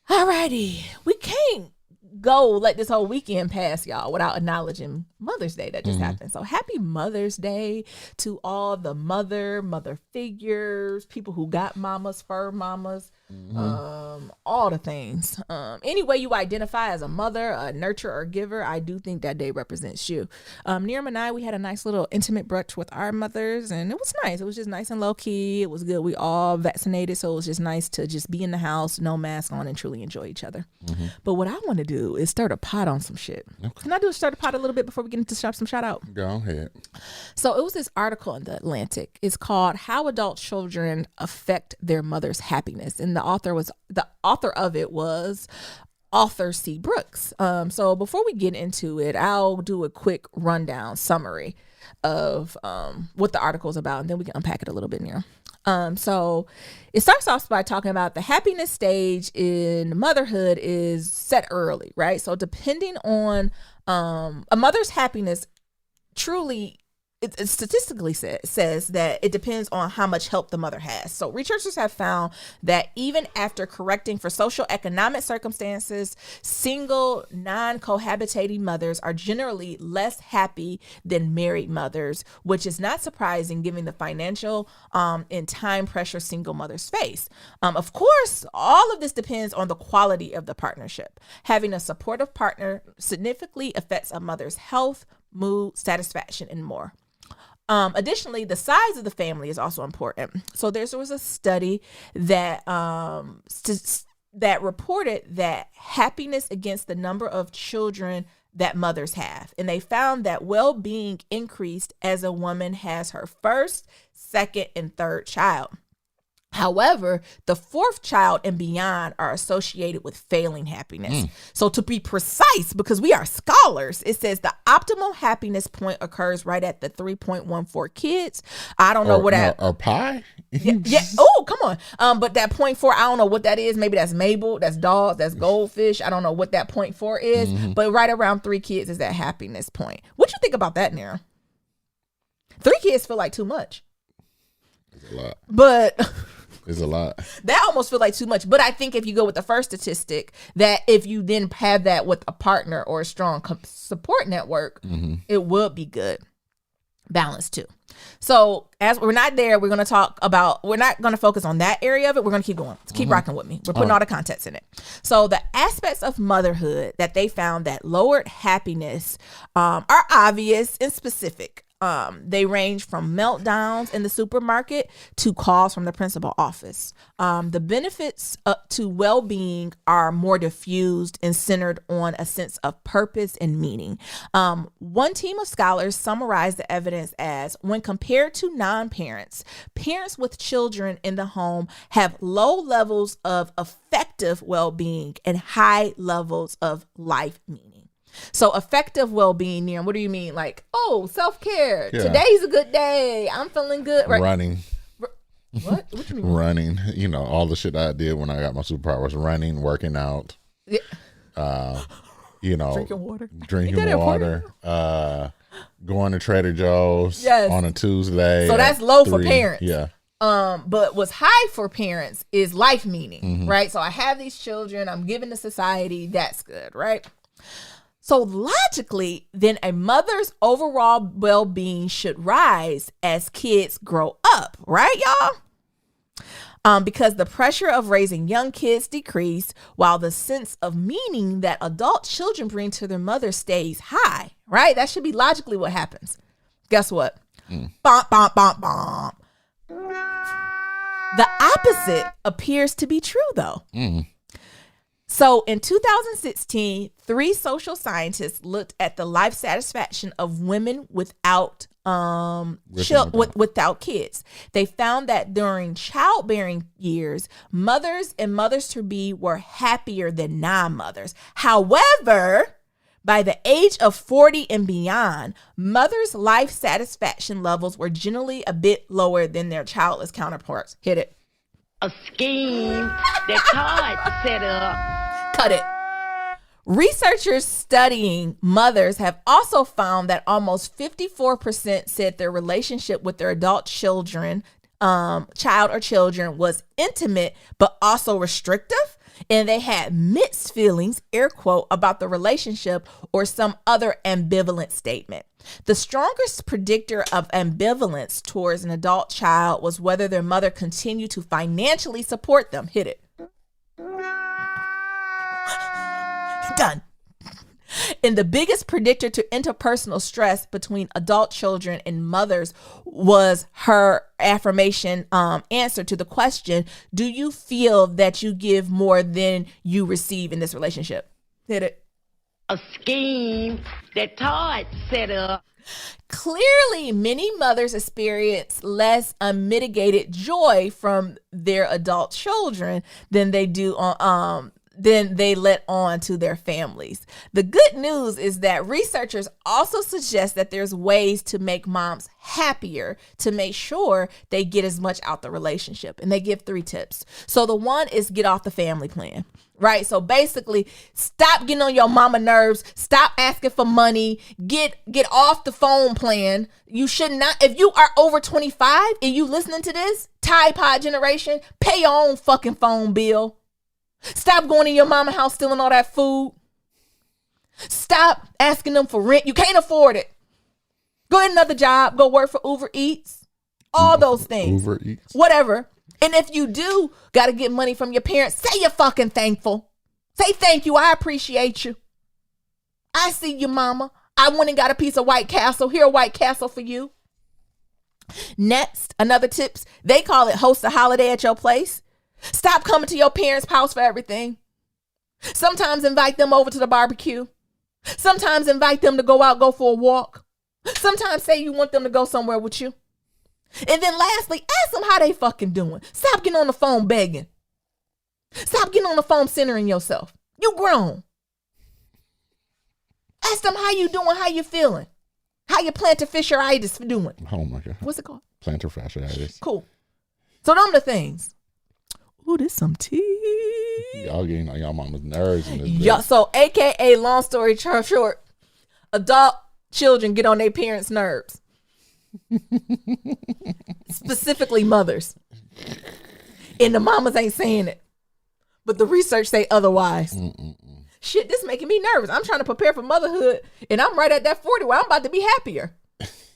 Alrighty. We can't go let this whole weekend pass, y'all, without acknowledging Mother's Day that just happened. So happy Mother's Day to all the mother figures, people who got mamas, fur mamas, all the things. Any way you identify as a mother, a nurturer, or giver, I do think that day represents you. Niram and I, we had a nice little intimate brunch with our mothers, and it was nice. It was just nice and low key. It was good. We all vaccinated, so it was just nice to just be in the house, no mask on, and truly enjoy each other. But what I want to do is stir the pot on some shit. Okay. Can I stir the pot a little bit before we get into some shout out? Go ahead. So it was this article in the Atlantic. It's called "How Adult Children Affect Their Mother's Happiness," and the author of it was Arthur C. Brooks. So before we get into it, I'll do a quick rundown summary of what the article is about, and then we can unpack it a little bit here. So it starts off by talking about the happiness stage in motherhood is set early, right? So depending on a mother's happiness, truly, it statistically says that it depends on how much help the mother has. So researchers have found that even after correcting for social economic circumstances, single, non-cohabitating mothers are generally less happy than married mothers, which is not surprising given the financial and time pressure single mothers face. Of course, all of this depends on the quality of the partnership. Having a supportive partner significantly affects a mother's health, mood, satisfaction, and more. Additionally, the size of the family is also important. So there was a study that that reported that happiness against the number of children that mothers have. And they found that well-being increased as a woman has her first, second, and third child. However, the fourth child and beyond are associated with failing happiness. So to be precise, because we are scholars, it says the optimal happiness point occurs right at the 3.14 kids. I don't know what that... Or pie? Yeah. Oh, come on. But that 0.4, I don't know what that is. Maybe that's Mabel, that's dogs, that's goldfish. I don't know what that 0.4 is. But right around 3 kids is that happiness point. What you think about that, Nira? 3 kids feel like too much. It's a lot. But... It's a lot. That almost feel like too much. But I think if you go with the first statistic, that if you then have that with a partner or a strong support network, it would be good. Balance too. So as we're not there, we're not going to focus on that area of it. We're going to keep going. Keep rocking with me. We're putting all the context in it. So the aspects of motherhood that they found that lowered happiness are obvious and specific. They range from meltdowns in the supermarket to calls from the principal office. The benefits to well-being are more diffused and centered on a sense of purpose and meaning. One team of scholars summarized the evidence as, when compared to non-parents, parents with children in the home have low levels of effective well-being and high levels of life meaning. So effective well-being, Niram, what do you mean? Like, self-care. Yeah. Today's a good day. I'm feeling good. Right? Running. What? What you mean? Running. You know, all the shit I did when I got my superpowers. Running, working out. Yeah. Drinking water. Going to Trader Joe's on a Tuesday. So that's low for parents. Yeah. But what's high for parents is life meaning, right? So I have these children, I'm giving to society, that's good, right? So logically, then a mother's overall well-being should rise as kids grow up, right, y'all? Because the pressure of raising young kids decrease while the sense of meaning that adult children bring to their mother stays high, right? That should be logically what happens. Guess what? Bom, bom, bom, bom. The opposite appears to be true, though. So in 2016, 3 social scientists looked at the life satisfaction of women without without kids. They found that during childbearing years, mothers and mothers-to-be were happier than non-mothers. However, by the age of 40 and beyond, mothers' life satisfaction levels were generally a bit lower than their childless counterparts. Hit it. A scheme that Todd set up. Cut it. Researchers studying mothers have also found that almost 54% said their relationship with their adult children, child or children, was intimate but also restrictive. And they had mixed feelings, air quote, about the relationship or some other ambivalent statement. The strongest predictor of ambivalence towards an adult child was whether their mother continued to financially support them. Hit it. Done. And the biggest predictor to interpersonal stress between adult children and mothers was her affirmation answer to the question, do you feel that you give more than you receive in this relationship? Hit it. A scheme that Todd set up. Clearly, many mothers experience less unmitigated joy from their adult children than they do on then they let on to their families. The good news is that researchers also suggest that there's ways to make moms happier to make sure they get as much out the relationship. And they give 3 tips. So the one is get off the family plan, right? So basically, stop getting on your mama nerves. Stop asking for money. Get off the phone plan. You should not, if you are over 25 and you listening to this, Tide Pod generation, pay your own fucking phone bill. Stop going in your mama house stealing all that food. Stop asking them for rent. You can't afford it. Go get another job. Go work for Uber Eats. All those things. Uber Eats. Whatever. And if you do got to get money from your parents, say you're fucking thankful. Say thank you. I appreciate you. I see you, mama. I went and got a piece of White Castle. Here, a White Castle for you. Next, another tips. They call it host a holiday at your place. Stop coming to your parents' house for everything. Sometimes invite them over to the barbecue. Sometimes invite them to go out, go for a walk. Sometimes say you want them to go somewhere with you. And then lastly, ask them how they fucking doing. Stop getting on the phone begging. Stop getting on the phone centering yourself. You grown. Ask them how you doing, how you feeling. How your plantar fasciitis doing. Oh my God. What's it called? Plantar fasciitis. Cool. So them the things. Ooh, this some tea. Y'all getting on y'all mama's nerves in this Y'all, so AKA long story short, adult children get on their parents' nerves. Specifically mothers. And the mamas ain't saying it. But the research say otherwise. Shit, this making me nervous. I'm trying to prepare for motherhood and I'm right at that 40 where I'm about to be happier.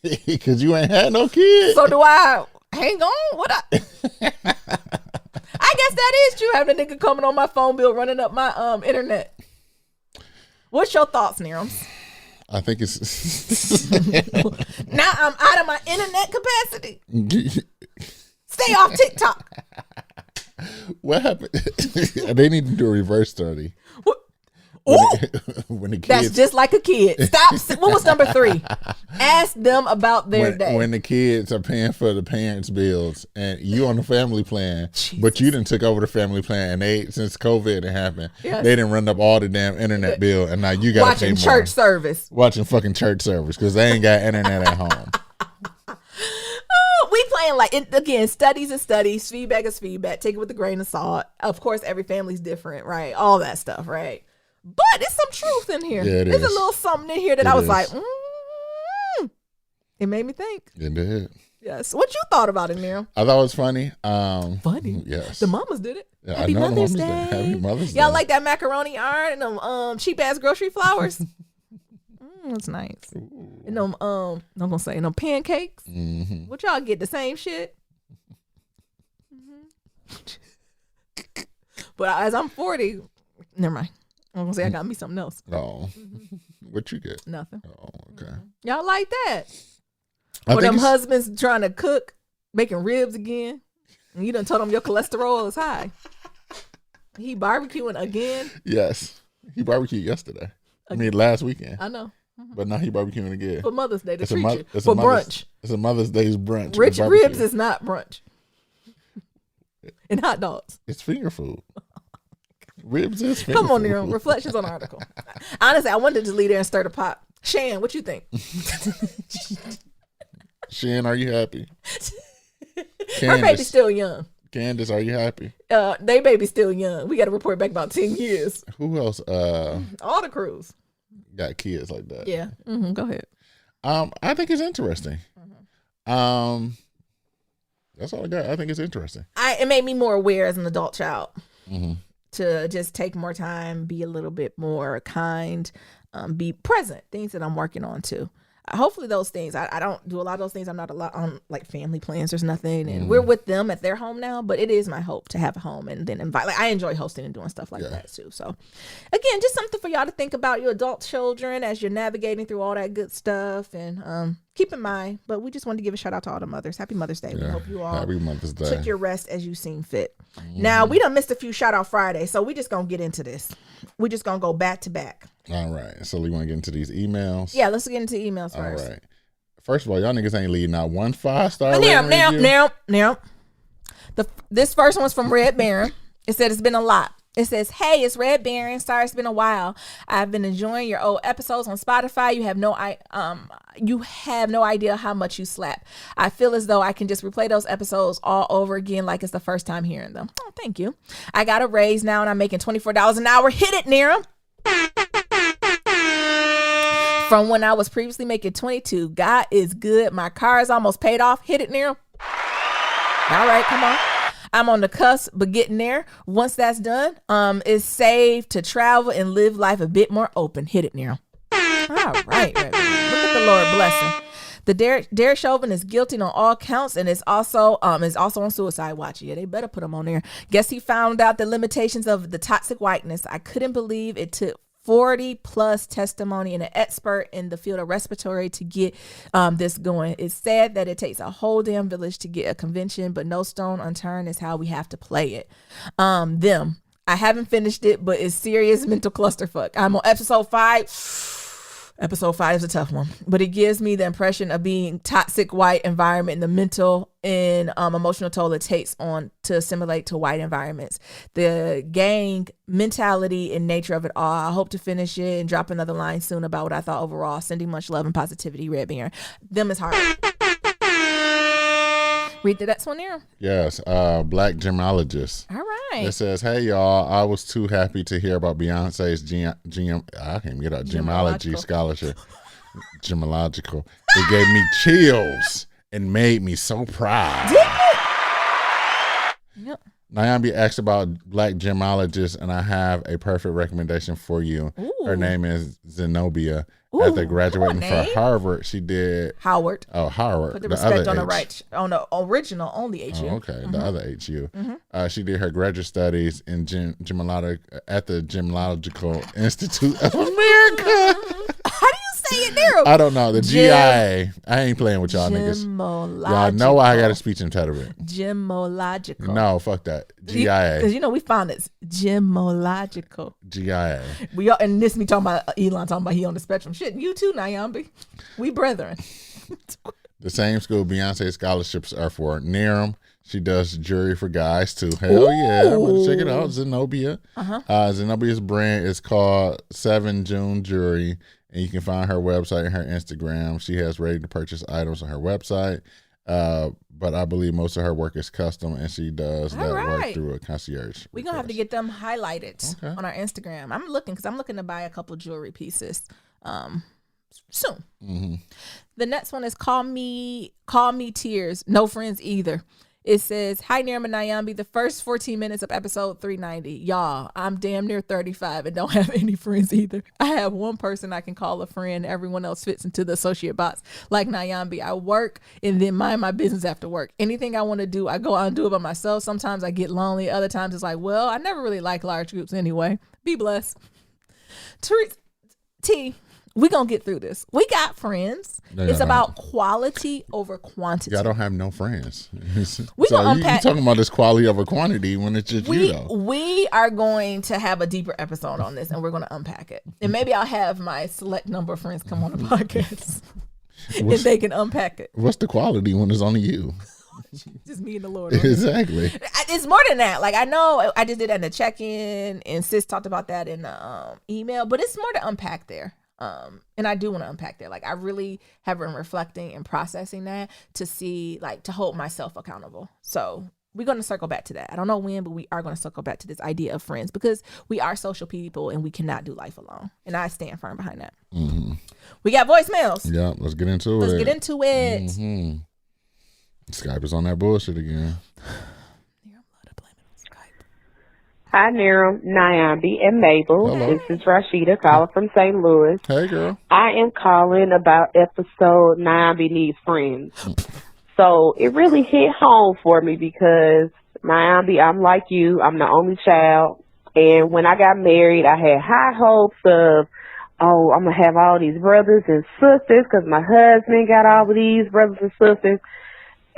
Because you ain't had no kids. So do I hang on? What I guess that is true, having a nigga coming on my phone bill, running up my internet. What's your thoughts, Nirams? I think it's now I'm out of my internet capacity. Stay off TikTok. What happened? They need to do a reverse study. When the kids, that's just like a kid. Stop. What was number 3? Ask them about their day. When the kids are paying for the parents' bills and you on the family plan, Jesus. but you didn't took over the family plan and they, since COVID had happened, Yes. they didn't run up all the damn internet bill and now you got to pay watching more. church service. Watching fucking church service because they ain't got internet at home. We playing like, again, studies is studies, feedback is feedback. Take it with a grain of salt. Of course, every family's different, right? All that stuff, right? But there's some truth in here. Yeah, There's is. a little something in here that It I was is. like, it made me think. It did. Yes. What you thought about it, Neil? I thought it was funny. Funny. Yes. The mamas did it. Yeah, Happy I know Mother's the Day. Mother's Day. Happy Mother's Day. Y'all like that macaroni iron and them cheap ass grocery flowers? That's nice. Ooh. And them I'm gonna say them pancakes. Mm-hmm. What y'all get? The same shit. But as I'm 40, never mind. I'm gonna say I got me something else. Oh, what you get? Nothing. Oh, okay. Y'all like that? I Or think them it's- husbands trying to cook, making ribs again, and you done told him your cholesterol is high. He barbecuing again. Yes, he barbecued yesterday. I mean, last weekend. I know. But now he barbecuing again. For Mother's Day to It's a treat mo- you. it's a For Mother's- brunch. It's a Mother's Day's brunch. Rich with barbecue. ribs is not brunch. And hot dogs. It's finger food. Ribs is finger Come on, food. Neil. Reflections on the article. Honestly, I wanted to just leave there and stir the pot. Shan, what you think? Shan, are you happy? Her baby's still young. Candace, are you happy? They baby's still young. We got to report back about 10 years. Who else All the crews. got kids like that? Yeah. Go ahead. I think it's interesting. That's all I got. I think it's interesting. It made me more aware as an adult child Mm-hmm. to just take more time, be a little bit more kind, be present. Things that I'm working on too. Hopefully those things. I don't do a lot of those things. I'm not a lot on like family plans. There's nothing, and we're with them at their home now. But it is my hope to have a home and then invite. Like I enjoy hosting and doing stuff like that too. So, again, just something for y'all to think about your adult children as you're navigating through all that good stuff, and keep in mind. But we just wanted to give a shout out to all the mothers. Happy Mother's Day. We hope you all Happy Mother's Day. took your rest as you seem fit. Now we done missed a few shout out Fridays, so we just gonna get into this. We just gonna go back to back. All right. So we want to get into these emails. Yeah, let's get into emails All first. right. First of all, y'all niggas ain't leading out 1 5-star. Now. This first one's from Red Baron. It said it's been a lot. It says, "Hey, it's Red Baron. Sorry, it's been a while. I've been enjoying your old episodes on Spotify. You have no idea how much you slap. I feel as though I can just replay those episodes all over again, like it's the first time hearing them. Oh, thank you. I got a raise now, and I'm making $24 an hour. Hit it, Nira. From when I was previously making 22. God is good. My car is almost paid off. Hit it, Nira. All right, come on. I'm on the cusp, but getting there. Once that's done, it's saved to travel and live life a bit more open. Hit it, Nero. All right. Look at the Lord blessing. The Derek Chauvin is guilty on all counts and is also on suicide watch. Yeah, they better put him on there. Guess he found out the limitations of the toxic whiteness. I couldn't believe it took 40 plus testimony and an expert in the field of respiratory to get this going. It's sad that it takes a whole damn village to get a convention, but no stone unturned is how we have to play it. I haven't finished it, but it's serious mental clusterfuck. I'm on episode 5. Episode 5 is a tough one, but it gives me the impression of being toxic white environment and the mental and emotional toll it takes on to assimilate to white environments. The gang mentality and nature of it all. I hope to finish it and drop another line soon about what I thought overall. Sending much love and positivity, Red Baron. Them is hard. Read the next one here. Yes, Black Gemologist. All right. It says, "Hey y'all, I was too happy to hear about Beyonce's I can't get out gemology scholarship. Gemological. It gave me chills and made me so proud." Yep. Nyambi asked about Black Gemologist, and I have a perfect recommendation for you. Ooh. Her name is Zenobia. Ooh, After graduating cool from name. Harvard, she did Howard. Howard. Put the other respect on the H. right, on the original, only HU. Oh, okay, the other HU. She did her graduate studies in at the Gemological Institute of America. How do you say it there? I don't know the GIA. I ain't playing with y'all niggas. Y'all know I got a speech impediment. Gemological. No, fuck that. GIA. Because we found it's gemological. GIA. We all, and this me talking about Elon talking about he on the spectrum. Shit, you too, Nyambi. We brethren. The same school Beyonce scholarships are for. Nerum. She does jewelry for guys too. Hell yeah. I'm gonna check it out. Zenobia. Zenobia's brand is called 7 June Jewelry. And you can find her website and her Instagram. She has ready to purchase items on her website. But I believe most of her work is custom, and she does that work through a concierge. We're going to have to get them highlighted on our Instagram. I'm looking to buy a couple jewelry pieces. soon. Mm-hmm. The next one is Call Me Tears. No friends either. It says, hi, Niram and Nyambi. The first 14 minutes of episode 390. Y'all, I'm damn near 35 and don't have any friends either. I have one person I can call a friend. Everyone else fits into the associate box. Like Nyambi, I work and then mind my business after work. Anything I want to do, I go out and do it by myself. Sometimes I get lonely. Other times it's like, well, I never really like large groups anyway. Be blessed. T, we gonna get through this. We got friends. Yeah, it's about quality over quantity. Y'all don't have no friends. We so gonna you unpack. talking about this quality over quantity when it's just you though. We are going to have a deeper episode on this, and we're going to unpack it. And maybe I'll have my select number of friends come on the podcast, and they can unpack it. What's the quality when it's only you? Just me and the Lord. Exactly. It's more than that. Like, I know I just did that in the check-in, and Sis talked about that in the email, but it's more to unpack there. And I do want to unpack that. Like, I really have been reflecting and processing that to see, like, to hold myself accountable. So we're going to circle back to that. I don't know when, but we are going to circle back to this idea of friends because we are social people and we cannot do life alone. And I stand firm behind that. Mm-hmm. We got voicemails. Yeah, let's get into it. Let's get into it. Mm-hmm. Skype is on that bullshit again. Hi, Niram, Nyambi, and Mabel. Hello. This is Rashida calling from St. Louis. Hey, girl. I am calling about episode Nyambi Needs Friends. So it really hit home for me because, Nyambi, I'm like you. I'm the only child. And when I got married, I had high hopes of, oh, I'm going to have all these brothers and sisters because my husband got all of these brothers and sisters.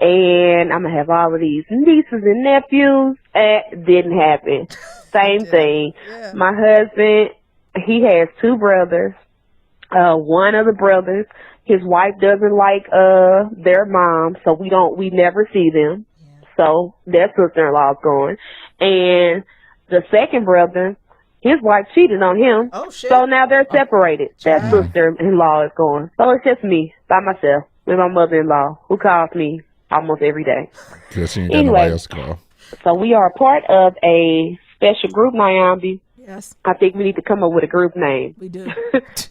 And I'm going to have all of these nieces and nephews. It didn't happen. Same thing. Yeah. My husband, he has two brothers. One of the brothers, his wife doesn't like their mom, so we never see them. Yeah. So their sister-in-law's going. And the second brother, his wife cheated on him. Oh, shit. So now they're separated. That sister-in-law is going. So it's just me by myself with my mother-in-law who calls me almost every day. Because she ain't got nobody else to call. So we are a part of a special group, Nyambi. Yes. I think we need to come up with a group name. We do.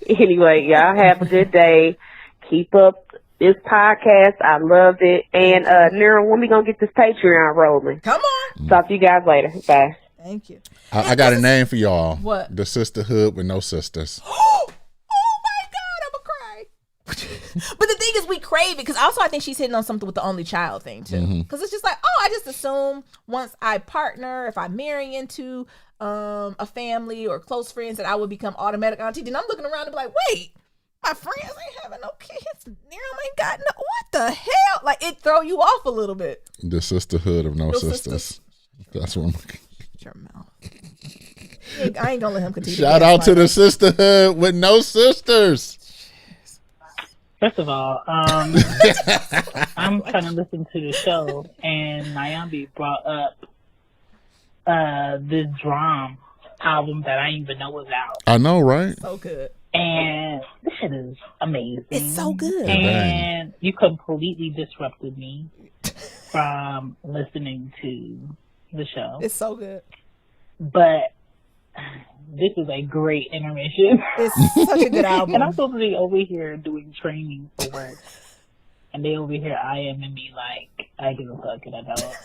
Anyway, y'all have a good day. Keep up this podcast. I loved it. And Niram, when we gonna get this Patreon rolling? Come on. Talk to you guys later. Bye. Thank you. I got a name for y'all. What? The Sisterhood with no sisters. Oh my God, I'm gonna cry. But the thing is, we crave it because also I think she's hitting on something with the only child thing too. Because it's just like, oh, I just assume once I partner, if I marry into a family or close friends, that I would become automatic auntie. Then I'm looking around and be like, wait, my friends ain't having no kids. Niram ain't got no. What the hell? Like, it throw you off a little bit. The Sisterhood of no sisters. That's what I'm looking. Your mouth. I ain't gonna let him continue. Shout out to the Sisterhood with no sisters. First of all, I'm trying to listen to the show, and Nyambi brought up this drum album that I didn't even know was out. I know, right? So good. And this shit is amazing. It's so good. And you completely disrupted me from listening to the show. It's so good. But this is a great intermission. It's such a good album. And I'm supposed to be over here doing training for work. And they over here IMing me like I give a fuck and I don't.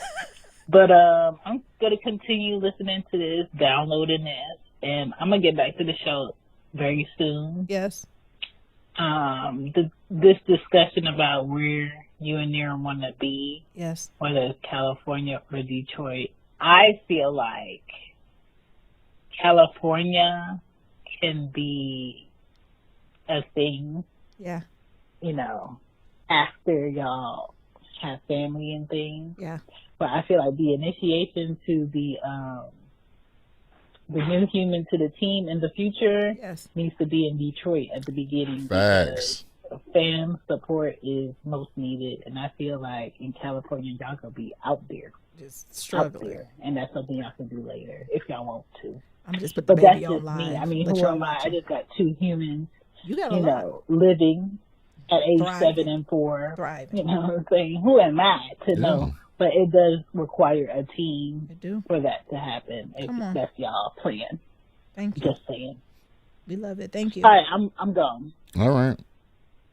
But I'm going to continue listening to this, downloading this, and I'm going to get back to the show very soon. Yes. This discussion about where you and Niram want to be, yes, whether it's California or Detroit, I feel like California can be a thing. Yeah. You know, after y'all have family and things. Yeah. But I feel like the initiation to the new human to the team in the future needs to be in Detroit at the beginning. Facts. Fan support is most needed, and I feel like in California y'all gonna be out there, just struggling, and that's something y'all can do later if y'all want to. I'm just put the baby on live. Me. I mean, who am I? I just got two humans, you know, living at age 7 and 4. Thriving. You know what I'm saying? Who am I to know? But it does require a team for that to happen. If that's y'all plan. Thank you. Just saying. We love it. Thank you. All right, I'm gone. All right.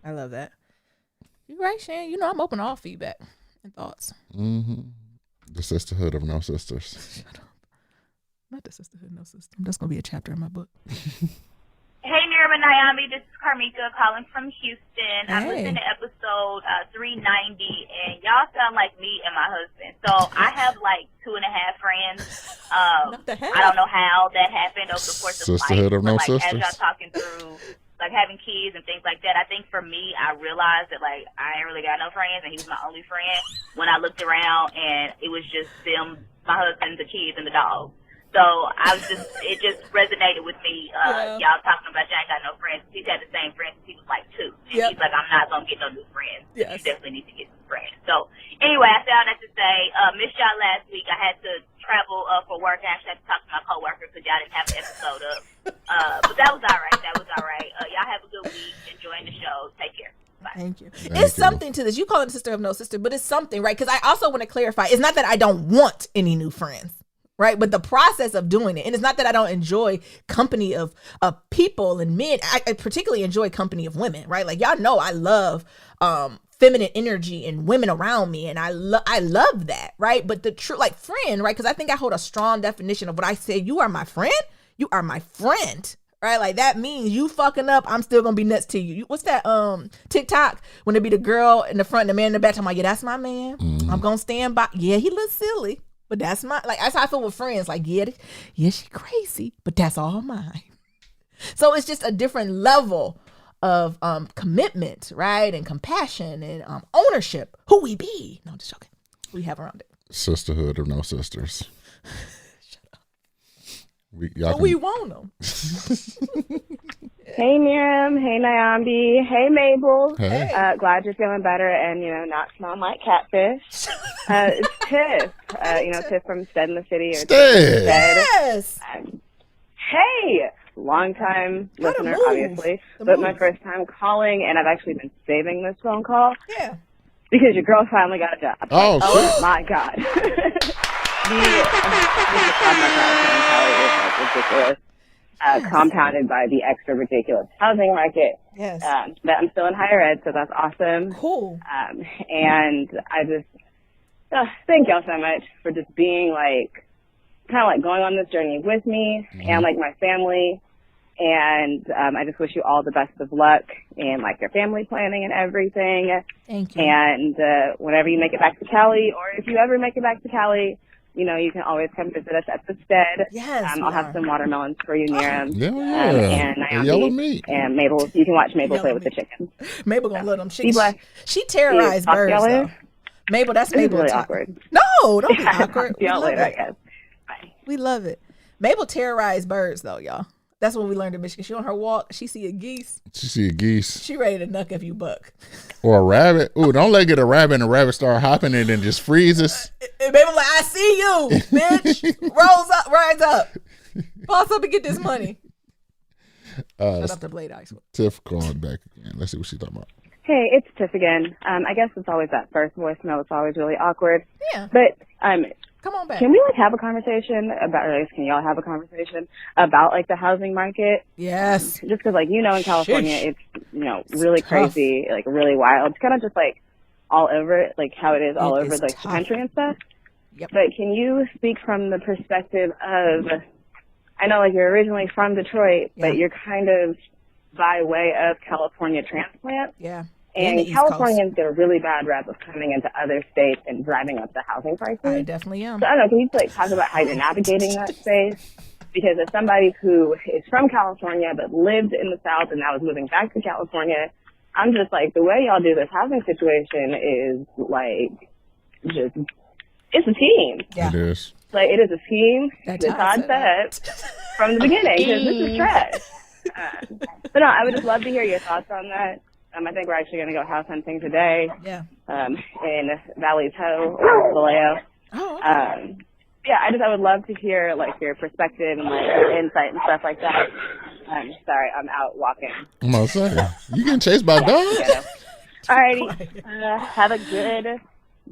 I love that. You're right, Shan. You know I'm open to all feedback and thoughts. Mm-hmm. The Sisterhood of No Sisters. Shut up. Not the Sisterhood, no system. That's gonna be a chapter in my book. Hey, Miriam and Naomi, this is Carmika calling from Houston. I'm Hey. listening to episode 390, and y'all sound like me and my husband. So I have like 2.5 friends. Not the half. I don't know how that happened over the course of Sisterhood life. of No but, like, Sisters. as y'all talking through, like, having kids and things like that, I think for me, I realized that, like, I ain't really got no friends, and he was my only friend when I looked around, and it was just them, my husband, the kids, and the dog. So it just resonated with me. Y'all talking about you ain't got no friends. He's had the same friends since he was like 2. And he's like, I'm not going to get no new friends. Yes. You definitely need to get some friends. So anyway, I say all that to say, missed y'all last week. I had to travel for work. I actually had to talk to my coworker because y'all didn't have an episode up. But that was all right. Y'all have a good week. Enjoying the show. Take care. Bye. Thank you. Thank It's you. something to this. You call it Sister of No Sister, but it's something, right? Because I also want to clarify. It's not that I don't want any new friends. Right. But the process of doing it, and it's not that I don't enjoy company of people and men. I particularly enjoy company of women. Right. Like, y'all know I love feminine energy and women around me. And I love that. Right. But the true, like, friend. Right. Because I think I hold a strong definition of what I say. You are my friend. You are my friend. Right. Like, that means you fucking up, I'm still going to be nuts to you. What's that TikTok when it be the girl in the front and the man in the back? I'm like, yeah, that's my man. Mm-hmm. I'm going to stand by. Yeah, he looks silly. But that's that's how I feel with friends. Like, yeah, she crazy, but that's all mine. So it's just a different level of commitment, right? And compassion and ownership. Who we be. No, I'm just joking. We have around it. Sisterhood of No Sisters. Shut up. Y'all We can- want them. Hey Miriam, hey Nyambi, hey Mabel. Hey. Glad you're feeling better and, not smelling like catfish. It's Tiff, Tiff from Stead in the City. Or Stead. Tiff from Stead. Yes. Hey, long time listener, move. obviously, The but move. my first time calling, and I've actually been saving this phone call Yeah. because your girl finally got a job. Oh, Oh shit. my God. It's ridiculous. Compounded by the extra ridiculous housing market. Yes. But I'm still in higher ed, so that's awesome. Cool. And I just thank y'all so much for just being kind of like going on this journey with me and like my family. And I just wish you all the best of luck in like your family planning and everything. Thank you. And whenever you make it back to Cali, or if you ever make it back to Cali, you can always come visit us at the Stead. Yes, I'll have some watermelons for you, Miriam. Yeah, And The Naomi, yellow meat. and Mabel. You can watch Mabel play Yellow with the meat. chickens. Mabel gonna love them. Be blessed. She terrorized Talk to birds y'all later. though. Mabel, that's This is Mabel. really time. awkward. No, don't be awkward. See y'all We love later, I it. guess. Bye. We love it. Mabel terrorized birds though, y'all. That's what we learned in Michigan. She on her walk, she see a geese, She see a geese she ready to nuck if you buck. or a rabbit. Ooh, don't let it get a rabbit and the rabbit start hopping and then just freezes. And Mabel like, I see you, bitch. Rise up. Boss up and get this money. Shut up the blade ice. Tiff called back again. Let's see what she's talking about. Hey, it's Tiff again. I guess it's always that first voicemail that's always really awkward. Yeah. But Come on back. can we have a conversation about, or I guess can y'all have a conversation about the housing market? Yes. Just because in California, Sheesh. it's really tough. crazy, really wild. It's kind of just all over, how it is all It over is the tough. country and stuff. Yep. But can you speak from the perspective of, I know you're originally from Detroit, Yeah. but you're kind of by way of California transplant. Yeah. And the East Californians get a really bad rep of coming into other states and driving up the housing prices. Coast. I definitely am. So I don't know, can you talk about how you're navigating that space? Because as somebody who is from California but lived in the South and now is moving back to California, I'm just the way y'all do this housing situation is just, it's a team. Yeah. It is. It is a scheme That's that how I Todd said said from the beginning, because this is trash. But no, I would just love to hear your thoughts on that. I think we're actually going to go house hunting today Yeah. in Valley Toe or Vallejo. Oh, okay. Yeah, I would love to hear your perspective and your insight and stuff like that. Sorry, I'm out walking. I'm about to say, you getting chased by dogs? Together. Alrighty, have a good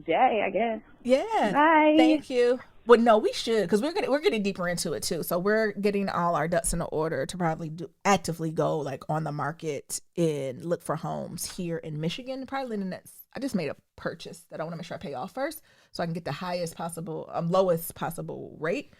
day, I guess. Yeah. Bye. Thank you. Well, no, we should, because we're getting deeper into it too. So we're getting all our ducks in order to probably actively go like on the market and look for homes here in Michigan. Probably in the next. I just made a purchase that I want to make sure I pay off first, so I can get the lowest possible rate.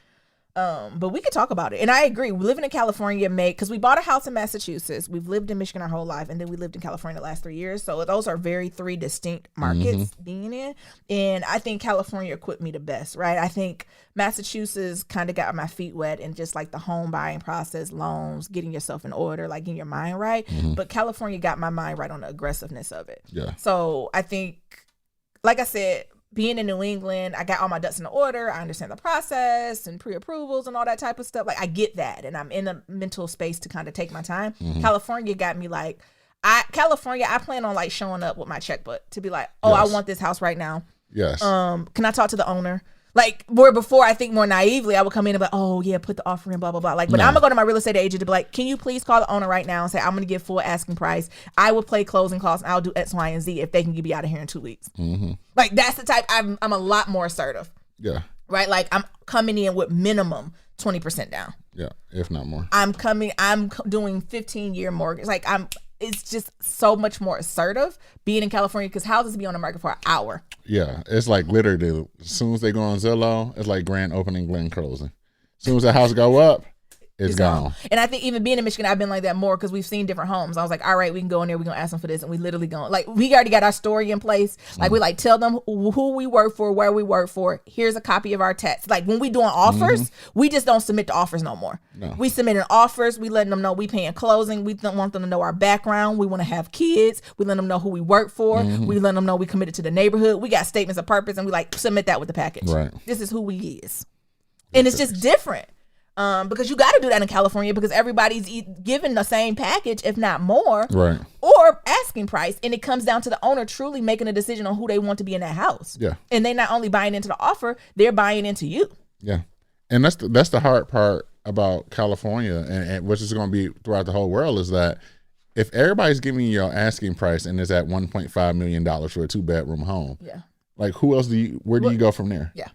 But we could talk about it. And I agree. Living in California because we bought a house in Massachusetts. We've lived in Michigan our whole life. And then we lived in California the last 3 years. So those are three distinct markets being in. And I think California equipped me the best, right? I think Massachusetts kind of got my feet wet in just like the home buying process, loans, getting yourself in order, like getting your mind right. But California got my mind right on the aggressiveness of it. Yeah. So I think, like I said, being in New England, I got all my ducks in order. I understand the process and pre-approvals and all that type of stuff. Like, I get that. And I'm in a mental space to kind of take my time. California got me like, I plan on like showing up with my checkbook to be like, oh, yes. I want this house right now. Yes. Can I talk to the owner? Like, where before I think more naively, I would come in and be like, oh yeah, put the offer in, blah, blah, blah. Like, but I'm gonna go to my real estate agent to be like, can you please call the owner right now and say, I'm gonna give full asking price. I will pay closing costs and I'll do X, Y, and Z if they can get me out of here in 2 weeks. Like, that's the type, I'm a lot more assertive. Yeah. Right? Like, I'm coming in with minimum 20% down. Yeah, if not more. I'm doing 15-year mortgage. Like, it's just so much more assertive being in California because houses be on the market for an hour. Yeah, it's like literally as soon as they go on Zillow, it's like grand opening, grand closing. As soon as the house go up, it's gone. And I think even being in Michigan, I've been like that more because we've seen different homes. I was like, all right, we can go in there. We're going to ask them for this. And we literally go, like, we already got our story in place. Like, we like tell them who we work for, where we work for. Here's a copy of our text. Like, when we doing offers, we just don't submit the offers no more. No. We submitting offers. We letting them know we paying closing. We don't want them to know our background. We want to have kids. We let them know who we work for. We let them know we committed to the neighborhood. We got statements of purpose and we like submit that with the package. Right. This is who we is. And it's just different. Because you got to do that in California because everybody's given the same package, if not more, right? Or asking price, and it comes down to the owner truly making a decision on who they want to be in that house. Yeah, and they not only buying into the offer, they're buying into you. Yeah, and that's the hard part about California, and which is going to be throughout the whole world, is that if everybody's giving you your asking price and it's at $1.5 million for a 2-bedroom home, yeah, like who else where do you go from there? Yeah.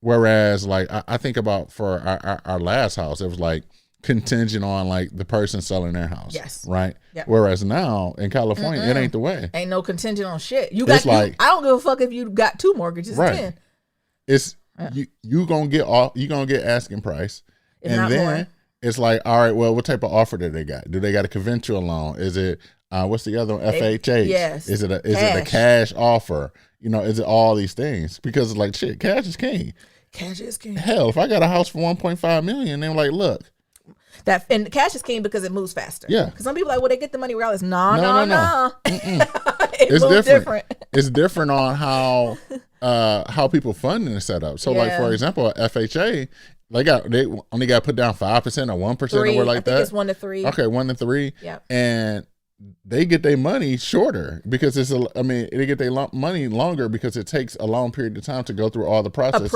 Whereas, like, I think about for our last house, it was like contingent on like the person selling their house. Yes. Right. Yep. Whereas now in California, it ain't the way. Ain't no contingent on shit. I don't give a fuck if you got 2 mortgages. Right. 10. It's you gonna get asking price, if and then more. It's like, all right, well, what type of offer do they got? Do they got a conventional loan? Is it what's the other one? FHA. Yes. Is it a cash offer? You know, is it all these things? Because it's like, shit, cash is king. Cash is king. Hell, if I got a house for $1.5 million, they're like, look. And cash is king because it moves faster. Yeah. Because some people are like, well, they get the money regardless. No. It's different. It's different on how people funding is set up. So, like, for example, FHA, they only got to put down 5% or 1% or whatever like that. I think it's 1 to 3. Okay, 1 to 3. Yeah. And they get their money shorter because they get their money longer because it takes a long period of time to go through all the processes.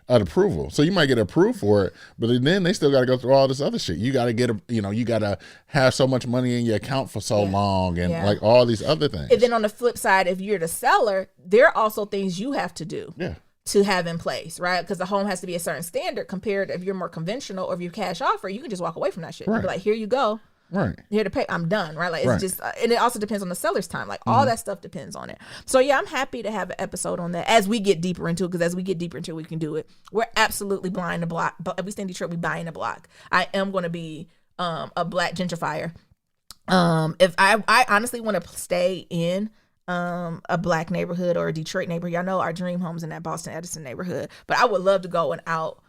Approval. So you might get approved for it, but then they still got to go through all this other shit. You got to you got to have so much money in your account for so long and like all these other things. And then on the flip side, if you're the seller, there are also things you have to do. Yeah. To have in place, right? Because the home has to be a certain standard compared to if you're more conventional or if you cash offer, you can just walk away from that shit. Right. Be like, here you go. Right. Here to pay. I'm done. Right. Like, it's just, and it also depends on the seller's time. Like, all that stuff depends on it. So yeah, I'm happy to have an episode on that as we get deeper into it. Because as we get deeper into it, we can do it. We're absolutely buying the block. But if we stay in Detroit, we buying the block. I am going to be a black gentrifier. If I honestly want to stay in a black neighborhood or a Detroit neighborhood. Y'all know our dream home's in that Boston Edison neighborhood. But I would love to go and out.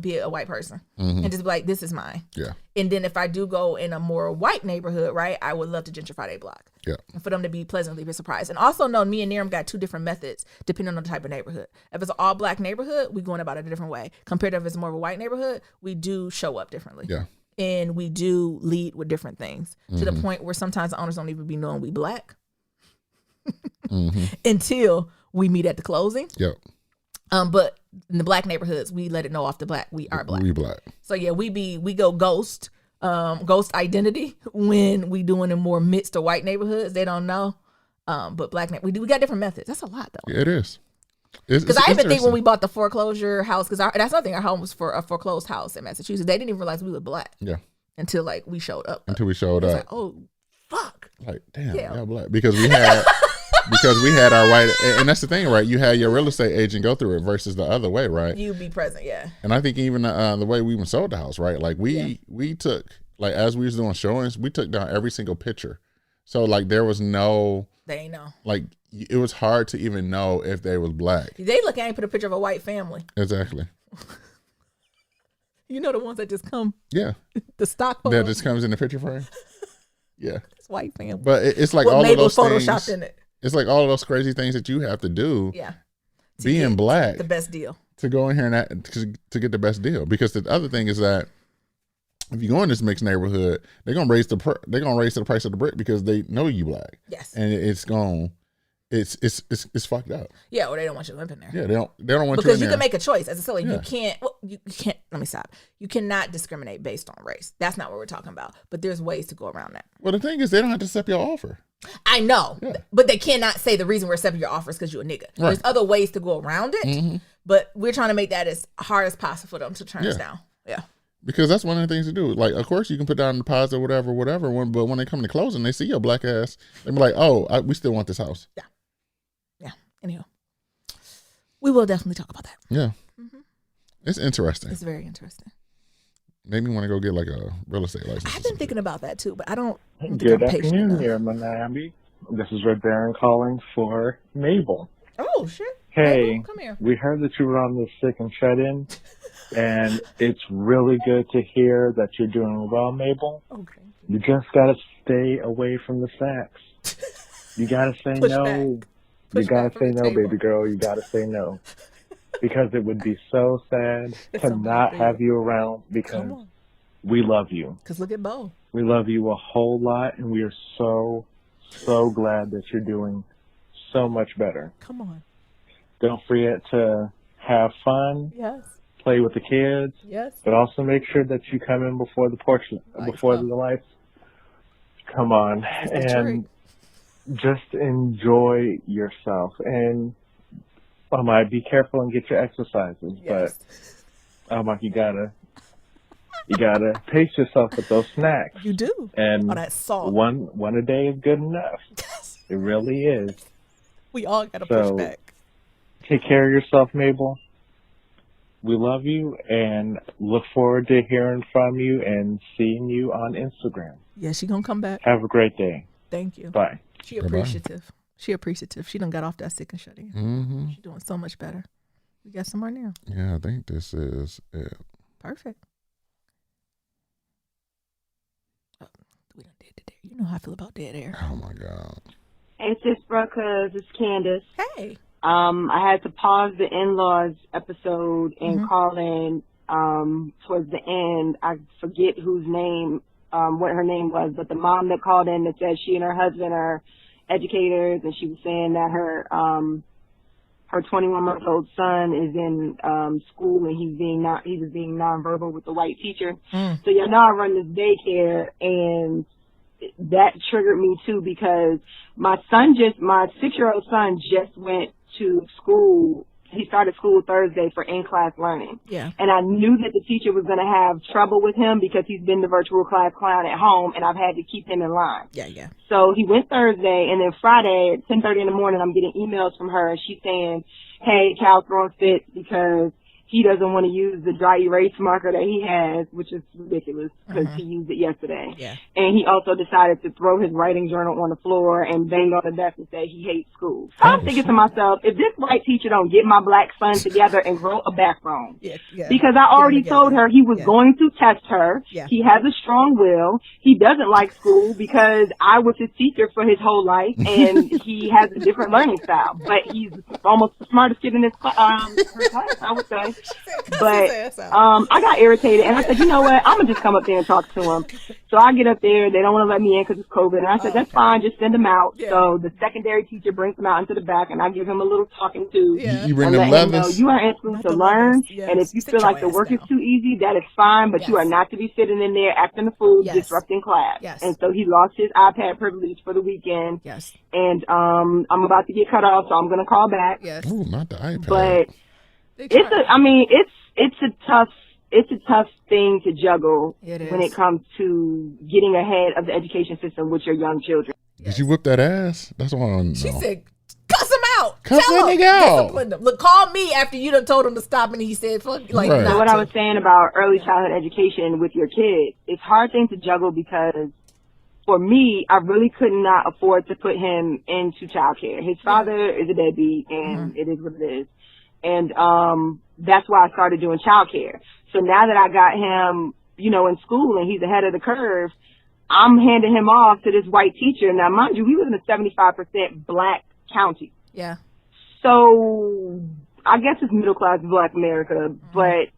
Be a white person and just be like, this is mine. Yeah. And then if I do go in a more white neighborhood, right, I would love to gentrify their block. Yeah. And for them to be pleasantly surprised. And also know me and Niram got 2 different methods depending on the type of neighborhood. If it's an all black neighborhood, we going about it a different way. Compared to if it's more of a white neighborhood, we do show up differently. Yeah. And we do lead with different things to the point where sometimes the owners don't even be knowing we black until we meet at the closing. Yep. But in the black neighborhoods, we let it know off the black we are black. We black. So yeah, we go ghost identity when we doing in more mixed or white neighborhoods. They don't know. But black we got different methods. That's a lot though. Yeah, it is. Because I even think when we bought the foreclosure house, because that's nothing. Our home was for a foreclosed house in Massachusetts. They didn't even realize we were black. Yeah. Until like we showed up. Until we showed up. Like, oh, fuck. Like, damn, y'all black. Because we had our white, and that's the thing, right? You had your real estate agent go through it versus the other way, right? You be present, yeah. And I think even the way we even sold the house, right? Like we took, like as we was doing showings, we took down every single picture. So like there was no. They ain't know. Like it was hard to even know if they was black. They look at and put a picture of a white family. Exactly. You know the ones that just come. Yeah. The stock photo. That just comes in the picture frame. Yeah. It's white family. But it's like all of those things. In it. It's like all of those crazy things that you have to do. Yeah. Being black. The best deal. To go in here and to get the best deal. Because the other thing is that if you go in this mixed neighborhood, they're gonna raise the price of the brick because they know you black. Yes. And it's fucked up. Yeah, or they don't want you to live in there. Yeah, they don't want you in there. Because you can make a choice as a seller. You can't, let me stop. You cannot discriminate based on race. That's not what we're talking about. But there's ways to go around that. Well, the thing is, they don't have to accept your offer. I know. Yeah. But they cannot say the reason we're accepting your offer is because you're a nigga. Right. There's other ways to go around it. But we're trying to make that as hard as possible for them to turn us down. Yeah. Because that's one of the things to do. Like, of course, you can put down a deposit, whatever. But when they come to closing, they see your black ass. They be like, oh, we still want this house. Yeah. Anyhow, we will definitely talk about that. Yeah. It's interesting. It's very interesting. Made me want to go get like a real estate license. I've been thinking about that too, but I don't. Good afternoon, here, Miami. This is Red Baron calling for Mabel. Oh, shit. Hey, Mabel, come here. We heard that you were on the sick and shut-in, and it's really good to hear that you're doing well, Mabel. Okay. You just got to stay away from the snacks. You got to say no. You got to say no, baby girl. You got to say no. Because it would be so sad to not have you around because we love you. Because look at Bo. We love you a whole lot, and we are so, so glad that you're doing so much better. Come on. Don't forget to have fun. Yes. Play with the kids. Yes. But also make sure that you come in before the lights. Come on. And just enjoy yourself. And be careful and get your exercises. Yes. But you gotta pace yourself with those snacks. You do. And that salt. One a day is good enough. Yes. It really is. We all gotta push back. Take care of yourself, Mabel. We love you and look forward to hearing from you and seeing you on Instagram. Yeah, she gonna come back. Have a great day. Thank you. Bye. She appreciative. Bye-bye. She appreciative. She done got off that sick and shut in. She's doing so much better. We got some more now. Yeah, I think this is it. Perfect. Oh, we done dead air. You know how I feel about dead air. Oh my God. Hey, sis, cuz it's Candace. Hey. I had to pause the in-laws episode and call in towards the end. I forget whose name, what her name was, but the mom that called in that said she and her husband are educators, and she was saying that her 21-month-old son is in school and he was being nonverbal with the white teacher. So y'all know I run this daycare, and that triggered me too because my 6-year-old son just went to school. He started school Thursday for in-class learning. Yeah. And I knew that the teacher was going to have trouble with him because he's been the virtual class clown at home, and I've had to keep him in line. Yeah. So he went Thursday, and then Friday at 10:30 in the morning, I'm getting emails from her, and she's saying, hey, Cal's throwing fits because he doesn't want to use the dry erase marker that he has, which is ridiculous because he used it yesterday. Yeah. And he also decided to throw his writing journal on the floor and bang on the desk and say he hates school. So I'm thinking to myself, if this white teacher don't get my black son together and grow a backbone, because I already told her he was going to test her. Yeah. He has a strong will. He doesn't like school because I was his teacher for his whole life, and he has a different learning style. But he's almost the smartest kid in his class, I would say. But I got irritated, and I said, you know what? I'm gonna just come up there and talk to him. So I get up there. They don't want to let me in because it's COVID, and I said, that's fine. Just send them out. Yeah. So the secondary teacher brings them out into the back, and I give him a little talking to. Yeah. You bring and them let him know leathers? you are in school to learn, and if you feel like the work is too easy, that is fine. But you are not to be sitting in there acting a fool, disrupting class. Yes. And so he lost his iPad privilege for the weekend. Yes. And I'm about to get cut off, so I'm gonna call back. Yes. Ooh, not the iPad. But it's a tough thing to juggle when it comes to getting ahead of the education system with your young children. Did you whip that ass? That's what I want to know. She said, cuss him out. Cuss that nigga out. Look, call me after you done told him to stop, and he said, fuck, like, right. So what I was saying about early childhood education with your kids, it's a hard thing to juggle because for me, I really could not afford to put him into childcare. His father is a deadbeat, and it is what it is. And that's why I started doing childcare. So now that I got him, in school and he's ahead of the curve, I'm handing him off to this white teacher. Now, mind you, we live in a 75% black county. Yeah. So I guess it's middle class black America, but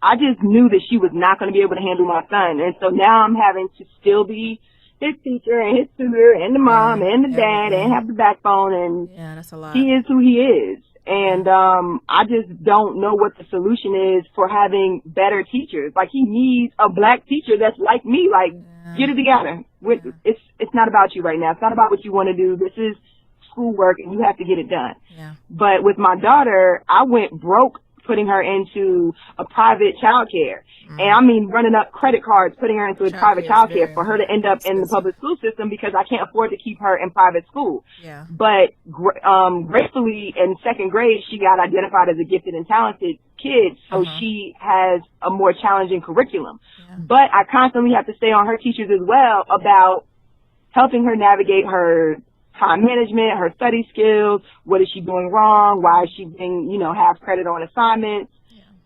I just knew that she was not going to be able to handle my son. And so now I'm having to still be his teacher and his tutor and the mom and the dad and have the backbone. And that's a lot. He is who he is. And I just don't know what the solution is for having better teachers. Like, he needs a black teacher that's like me. Like, get it together. It's not about you right now. It's not about what you want to do. This is schoolwork, and you have to get it done. Yeah. But with my daughter, I went broke putting her into a private childcare. And I mean, running up credit cards, putting her into a private childcare for her to end up in the public school system because I can't afford to keep her in private school. Yeah. But gratefully, in second grade, she got identified as a gifted and talented kid, so she has a more challenging curriculum. Yeah. But I constantly have to stay on her teachers as well about helping her navigate her time management, her study skills, what is she doing wrong, why is she being, half credit on assignments,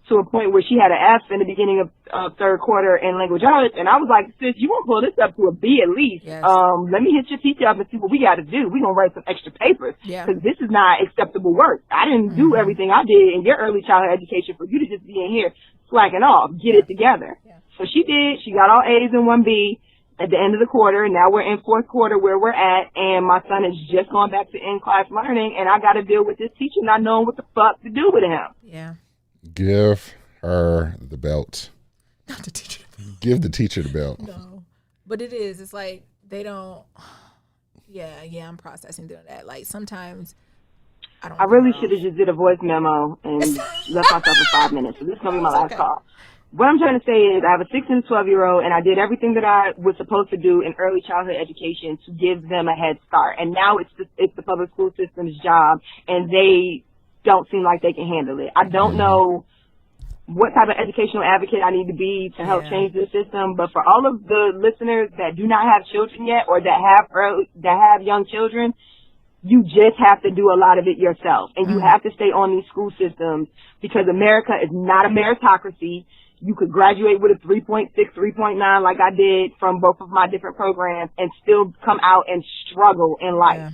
to a point where she had an F in the beginning of third quarter in language arts. And I was like, sis, you won't pull this up to a B at least. Yes. Let me hit your teacher up and see what we got to do. We're going to write some extra papers because this is not acceptable work. I didn't do everything I did in your early childhood education for you to just be in here slacking off. Get it together. Yeah. So she did. She got all A's and 1B. At the end of the quarter. Now we're in fourth quarter where we're at, and my son is just going back to in-class learning, and I got to deal with this teacher not knowing what the fuck to do with him. Yeah. Give her the belt. Not the teacher. Give the teacher the belt. No. But it is. It's like they don't. Yeah, I'm processing doing that. Like sometimes I really should have just did a voice memo and left myself in 5 minutes. So this is going to be my last call. What I'm trying to say is I have a 6 and a 12-year-old, and I did everything that I was supposed to do in early childhood education to give them a head start. And now it's the public school system's job, and they don't seem like they can handle it. I don't know what type of educational advocate I need to be to help change the system, but for all of the listeners that do not have children yet or that have young children, you just have to do a lot of it yourself, and you have to stay on these school systems because America is not a meritocracy. You could graduate with a 3.6, 3.9 like I did from both of my different programs and still come out and struggle in life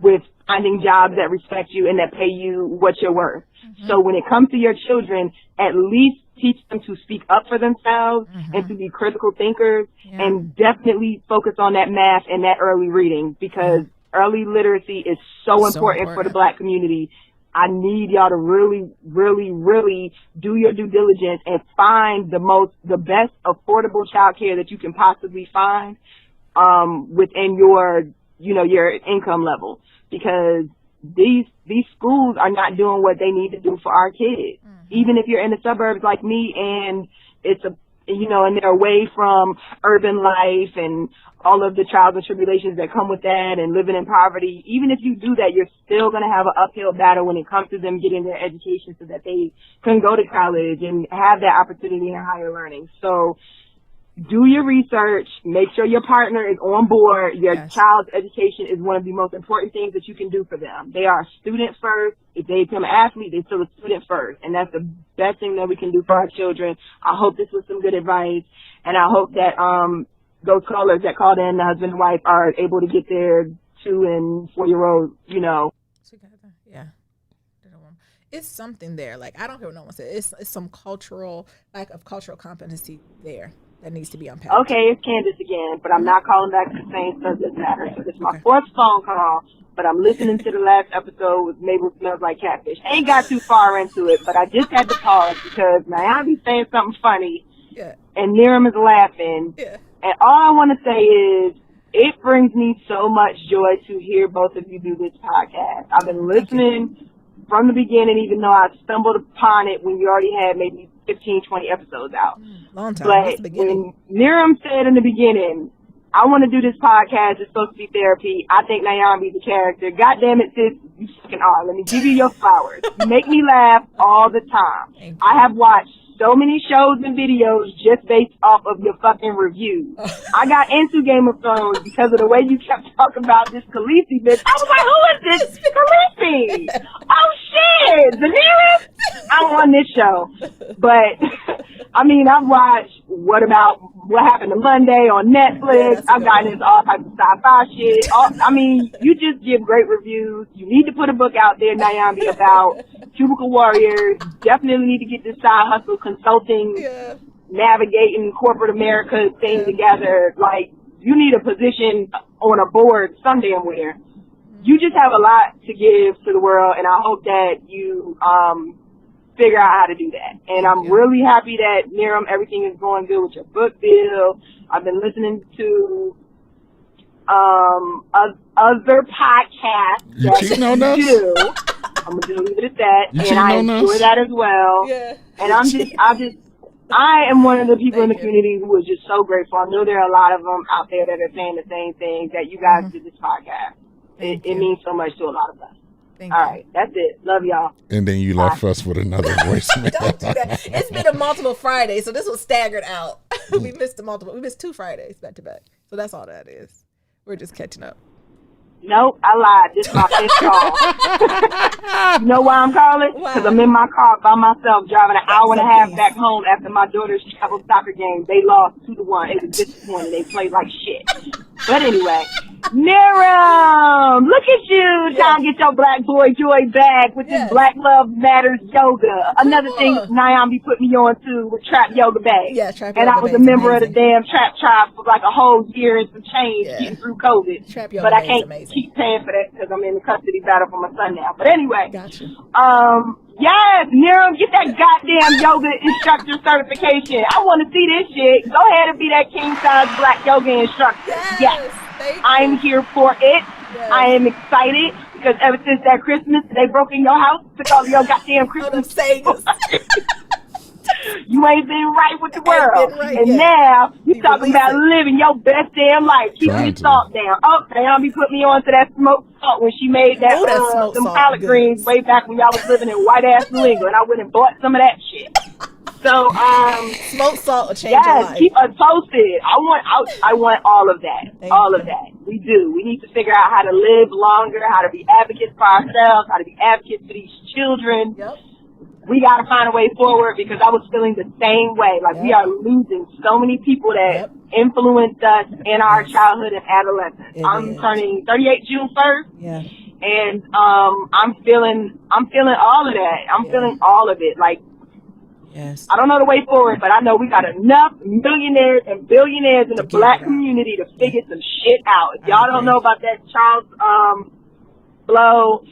with finding jobs that respect you and that pay you what you're worth. So when it comes to your children, at least teach them to speak up for themselves and to be critical thinkers and definitely focus on that math and that early reading because early literacy is so important for the Black community. I need y'all to really, really, really do your due diligence and find the best affordable child care that you can possibly find, within your income level, because these schools are not doing what they need to do for our kids. Even if you're in the suburbs like me and it's and they're away from urban life and all of the trials and tribulations that come with that and living in poverty, even if you do that, you're still going to have an uphill battle when it comes to them getting their education so that they can go to college and have that opportunity in higher learning. So do your research, make sure your partner is on board. Your child's education is one of the most important things that you can do for them. They are a student first. If they become an athlete, they're still a student first. And that's the best thing that we can do for our children. I hope this was some good advice. And I hope that those callers that called in, the husband and wife, are able to get their 2 and 4-year-old, together. Yeah. it's something there. Like, I don't care what no one says. It's some cultural, lack of cultural competency there that needs to be unpacked. Okay, it's Candace again, but I'm not calling back the same subject matter. So this is my fourth phone call, but I'm listening to the last episode with Mabel Smells Like Catfish. I ain't got too far into it, but I just had to pause because Naomi's saying something funny, and Niram is laughing, and all I want to say is, it brings me so much joy to hear both of you do this podcast. I've been listening from the beginning, even though I stumbled upon it when you already had maybe 15, 20 episodes out. Long time. But when Niram said in the beginning, I want to do this podcast, it's supposed to be therapy, I think Naomi's the character. God damn it, sis, you fucking are. Let me give you your flowers. You make me laugh all the time. I have watched so many shows and videos just based off of your fucking reviews. I got into Game of Thrones because of the way you kept talking about this Khaleesi bitch. I was like, who is this Khaleesi? Oh shit, Daenerys? I'm on this show. But, I mean, I've watched What Happened to Monday on Netflix. I've gotten into all types of sci-fi shit. I mean, you just give great reviews. You need to put a book out there, Naomi, about Cubicle Warriors. Definitely need to get this side hustle consulting, navigating corporate America thing together. Like, you need a position on a board some damn where. You just have a lot to give to the world, and I hope that you figure out how to do that. And I'm really happy that, Niram, everything is going good with your book deal. I've been listening to other podcasts that you do. I'm gonna leave it at that, and I enjoy that as well. And I am one of the people in the community who is just so grateful. I know there are a lot of them out there that are saying the same thing, that you guys did this podcast. It means so much to a lot of us. All right, that's it. Love y'all. And then you left us with another voicemail. Don't do that. It's been a multiple Friday, so this was staggered out. We missed We missed 2 Fridays back to back. So that's all that is. We're just catching up. Nope, I lied. This is my 5th call. You know why I'm calling? Because I'm in my car by myself driving an hour and a half back home after my daughter's travel soccer game. They lost 2-1. It was disappointing. They played like shit. But anyway, Niram, look at you trying to get your black boy joy back with this Black Love Matters yoga. Another thing Naomi put me on to with Trap Yoga Bag. Yeah, Trap and Yoga I was a member of the damn Trap Tribe for like a whole year and some change getting through COVID. Trap Yoga but I Bag can't is amazing. keep paying for that because I'm in the custody battle for my son now. But anyway, gotcha. Yes, Niram, get that goddamn yoga instructor certification. I want to see this shit. Go ahead and be that king-size black yoga instructor. Yes. I'm here for it. Yes. I am excited because ever since that Christmas they broke in your house, took all your goddamn Christmas savings. You ain't been right with the world. And now you talking about living your best damn life. Keeping your salt down. Oh, Naomi put me on to that smoked salt when she made that some collard greens way back when y'all was living in white ass New England. I went and bought some of that shit. So smoked salt will change your life. Keep us posted. I want all of that. All of that. We do. We need to figure out how to live longer, how to be advocates for ourselves, how to be advocates for these children. Yep. We got to find a way forward because I was feeling the same way. Like we are losing so many people that influenced us in our childhood and adolescence. I'm turning 38 June 1st. Yeah. And I'm feeling all of that. I'm feeling all of it. Like I don't know the way forward, but I know we got enough millionaires and billionaires in the black community to figure some shit out. If y'all don't know about that Charles Blow,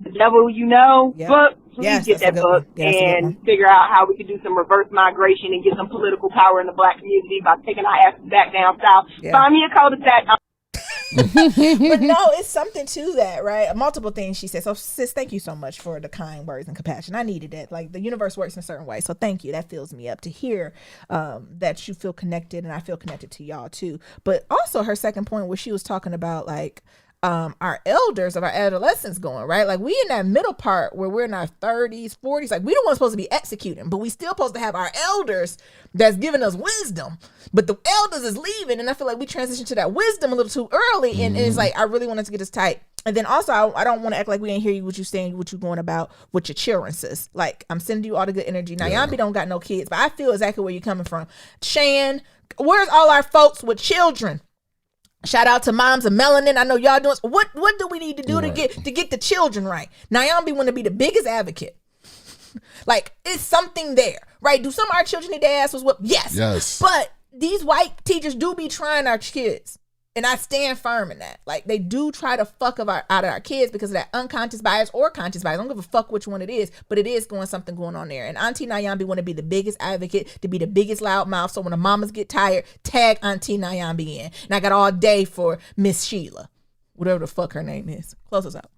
The Devil You Know book, please get that book and figure out how we can do some reverse migration and get some political power in the black community by taking our asses back down south. Find me a cul-de-sac. But no, it's something to that, right? Multiple things she said. So sis, thank you so much for the kind words and compassion. I needed that. Like the universe works in a certain way. So thank you. That fills me up to hear that you feel connected, and I feel connected to y'all too. But also her second point where she was talking about like our elders of our adolescence going, right? Like we in that middle part where we're in our 30s, 40s, like we don't want supposed to be executing, but we still supposed to have our elders that's giving us wisdom. But the elders is leaving, and I feel like we transitioned to that wisdom a little too early, and it's like I really wanted to get us tight. And then also, I don't want to act like we ain't hear you, what you saying, what you going about with your children, sis. Like, I'm sending you all the good energy. Now, Yambi don't got no kids, but I feel exactly where you're coming from. Shan, where's all our folks with children? Shout out to moms of melanin. I know y'all doing. What do we need to do to get the children right? Nyambi want to be the biggest advocate. Like, it's something there, right? Do some of our children need their ass was whooped? Yes. But these white teachers do be trying our kids. And I stand firm in that. Like, they do try to fuck out of our kids because of that unconscious bias or conscious bias. I don't give a fuck which one it is, but it is something going on there. And Auntie Nyambi want to be the biggest advocate, to be the biggest loudmouth. So when the mamas get tired, tag Auntie Nyambi in. And I got all day for Miss Sheila, whatever the fuck her name is. Close us out.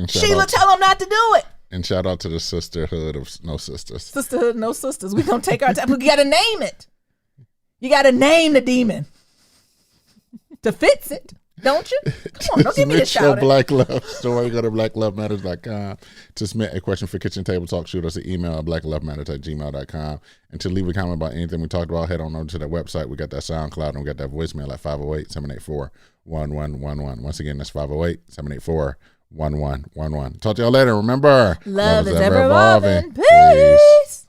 Sheila, tell them not to do it. And shout out to the Sisterhood of No Sisters. Sisterhood, No Sisters. We gonna take our time. We gotta name it. You gotta name the demon to fix it, don't you? Come on, don't give me the shout. Black Love Story. Go to blacklovematters.com to submit a question for Kitchen Table Talk. Shoot us an email at blacklovematters@gmail.com. And to leave a comment about anything we talked about, head on over to that website. We got that SoundCloud and we got that voicemail at 508-784-1111. Once again, that's 508-784-1111. Talk to y'all later. Remember, love is ever evolving. Peace.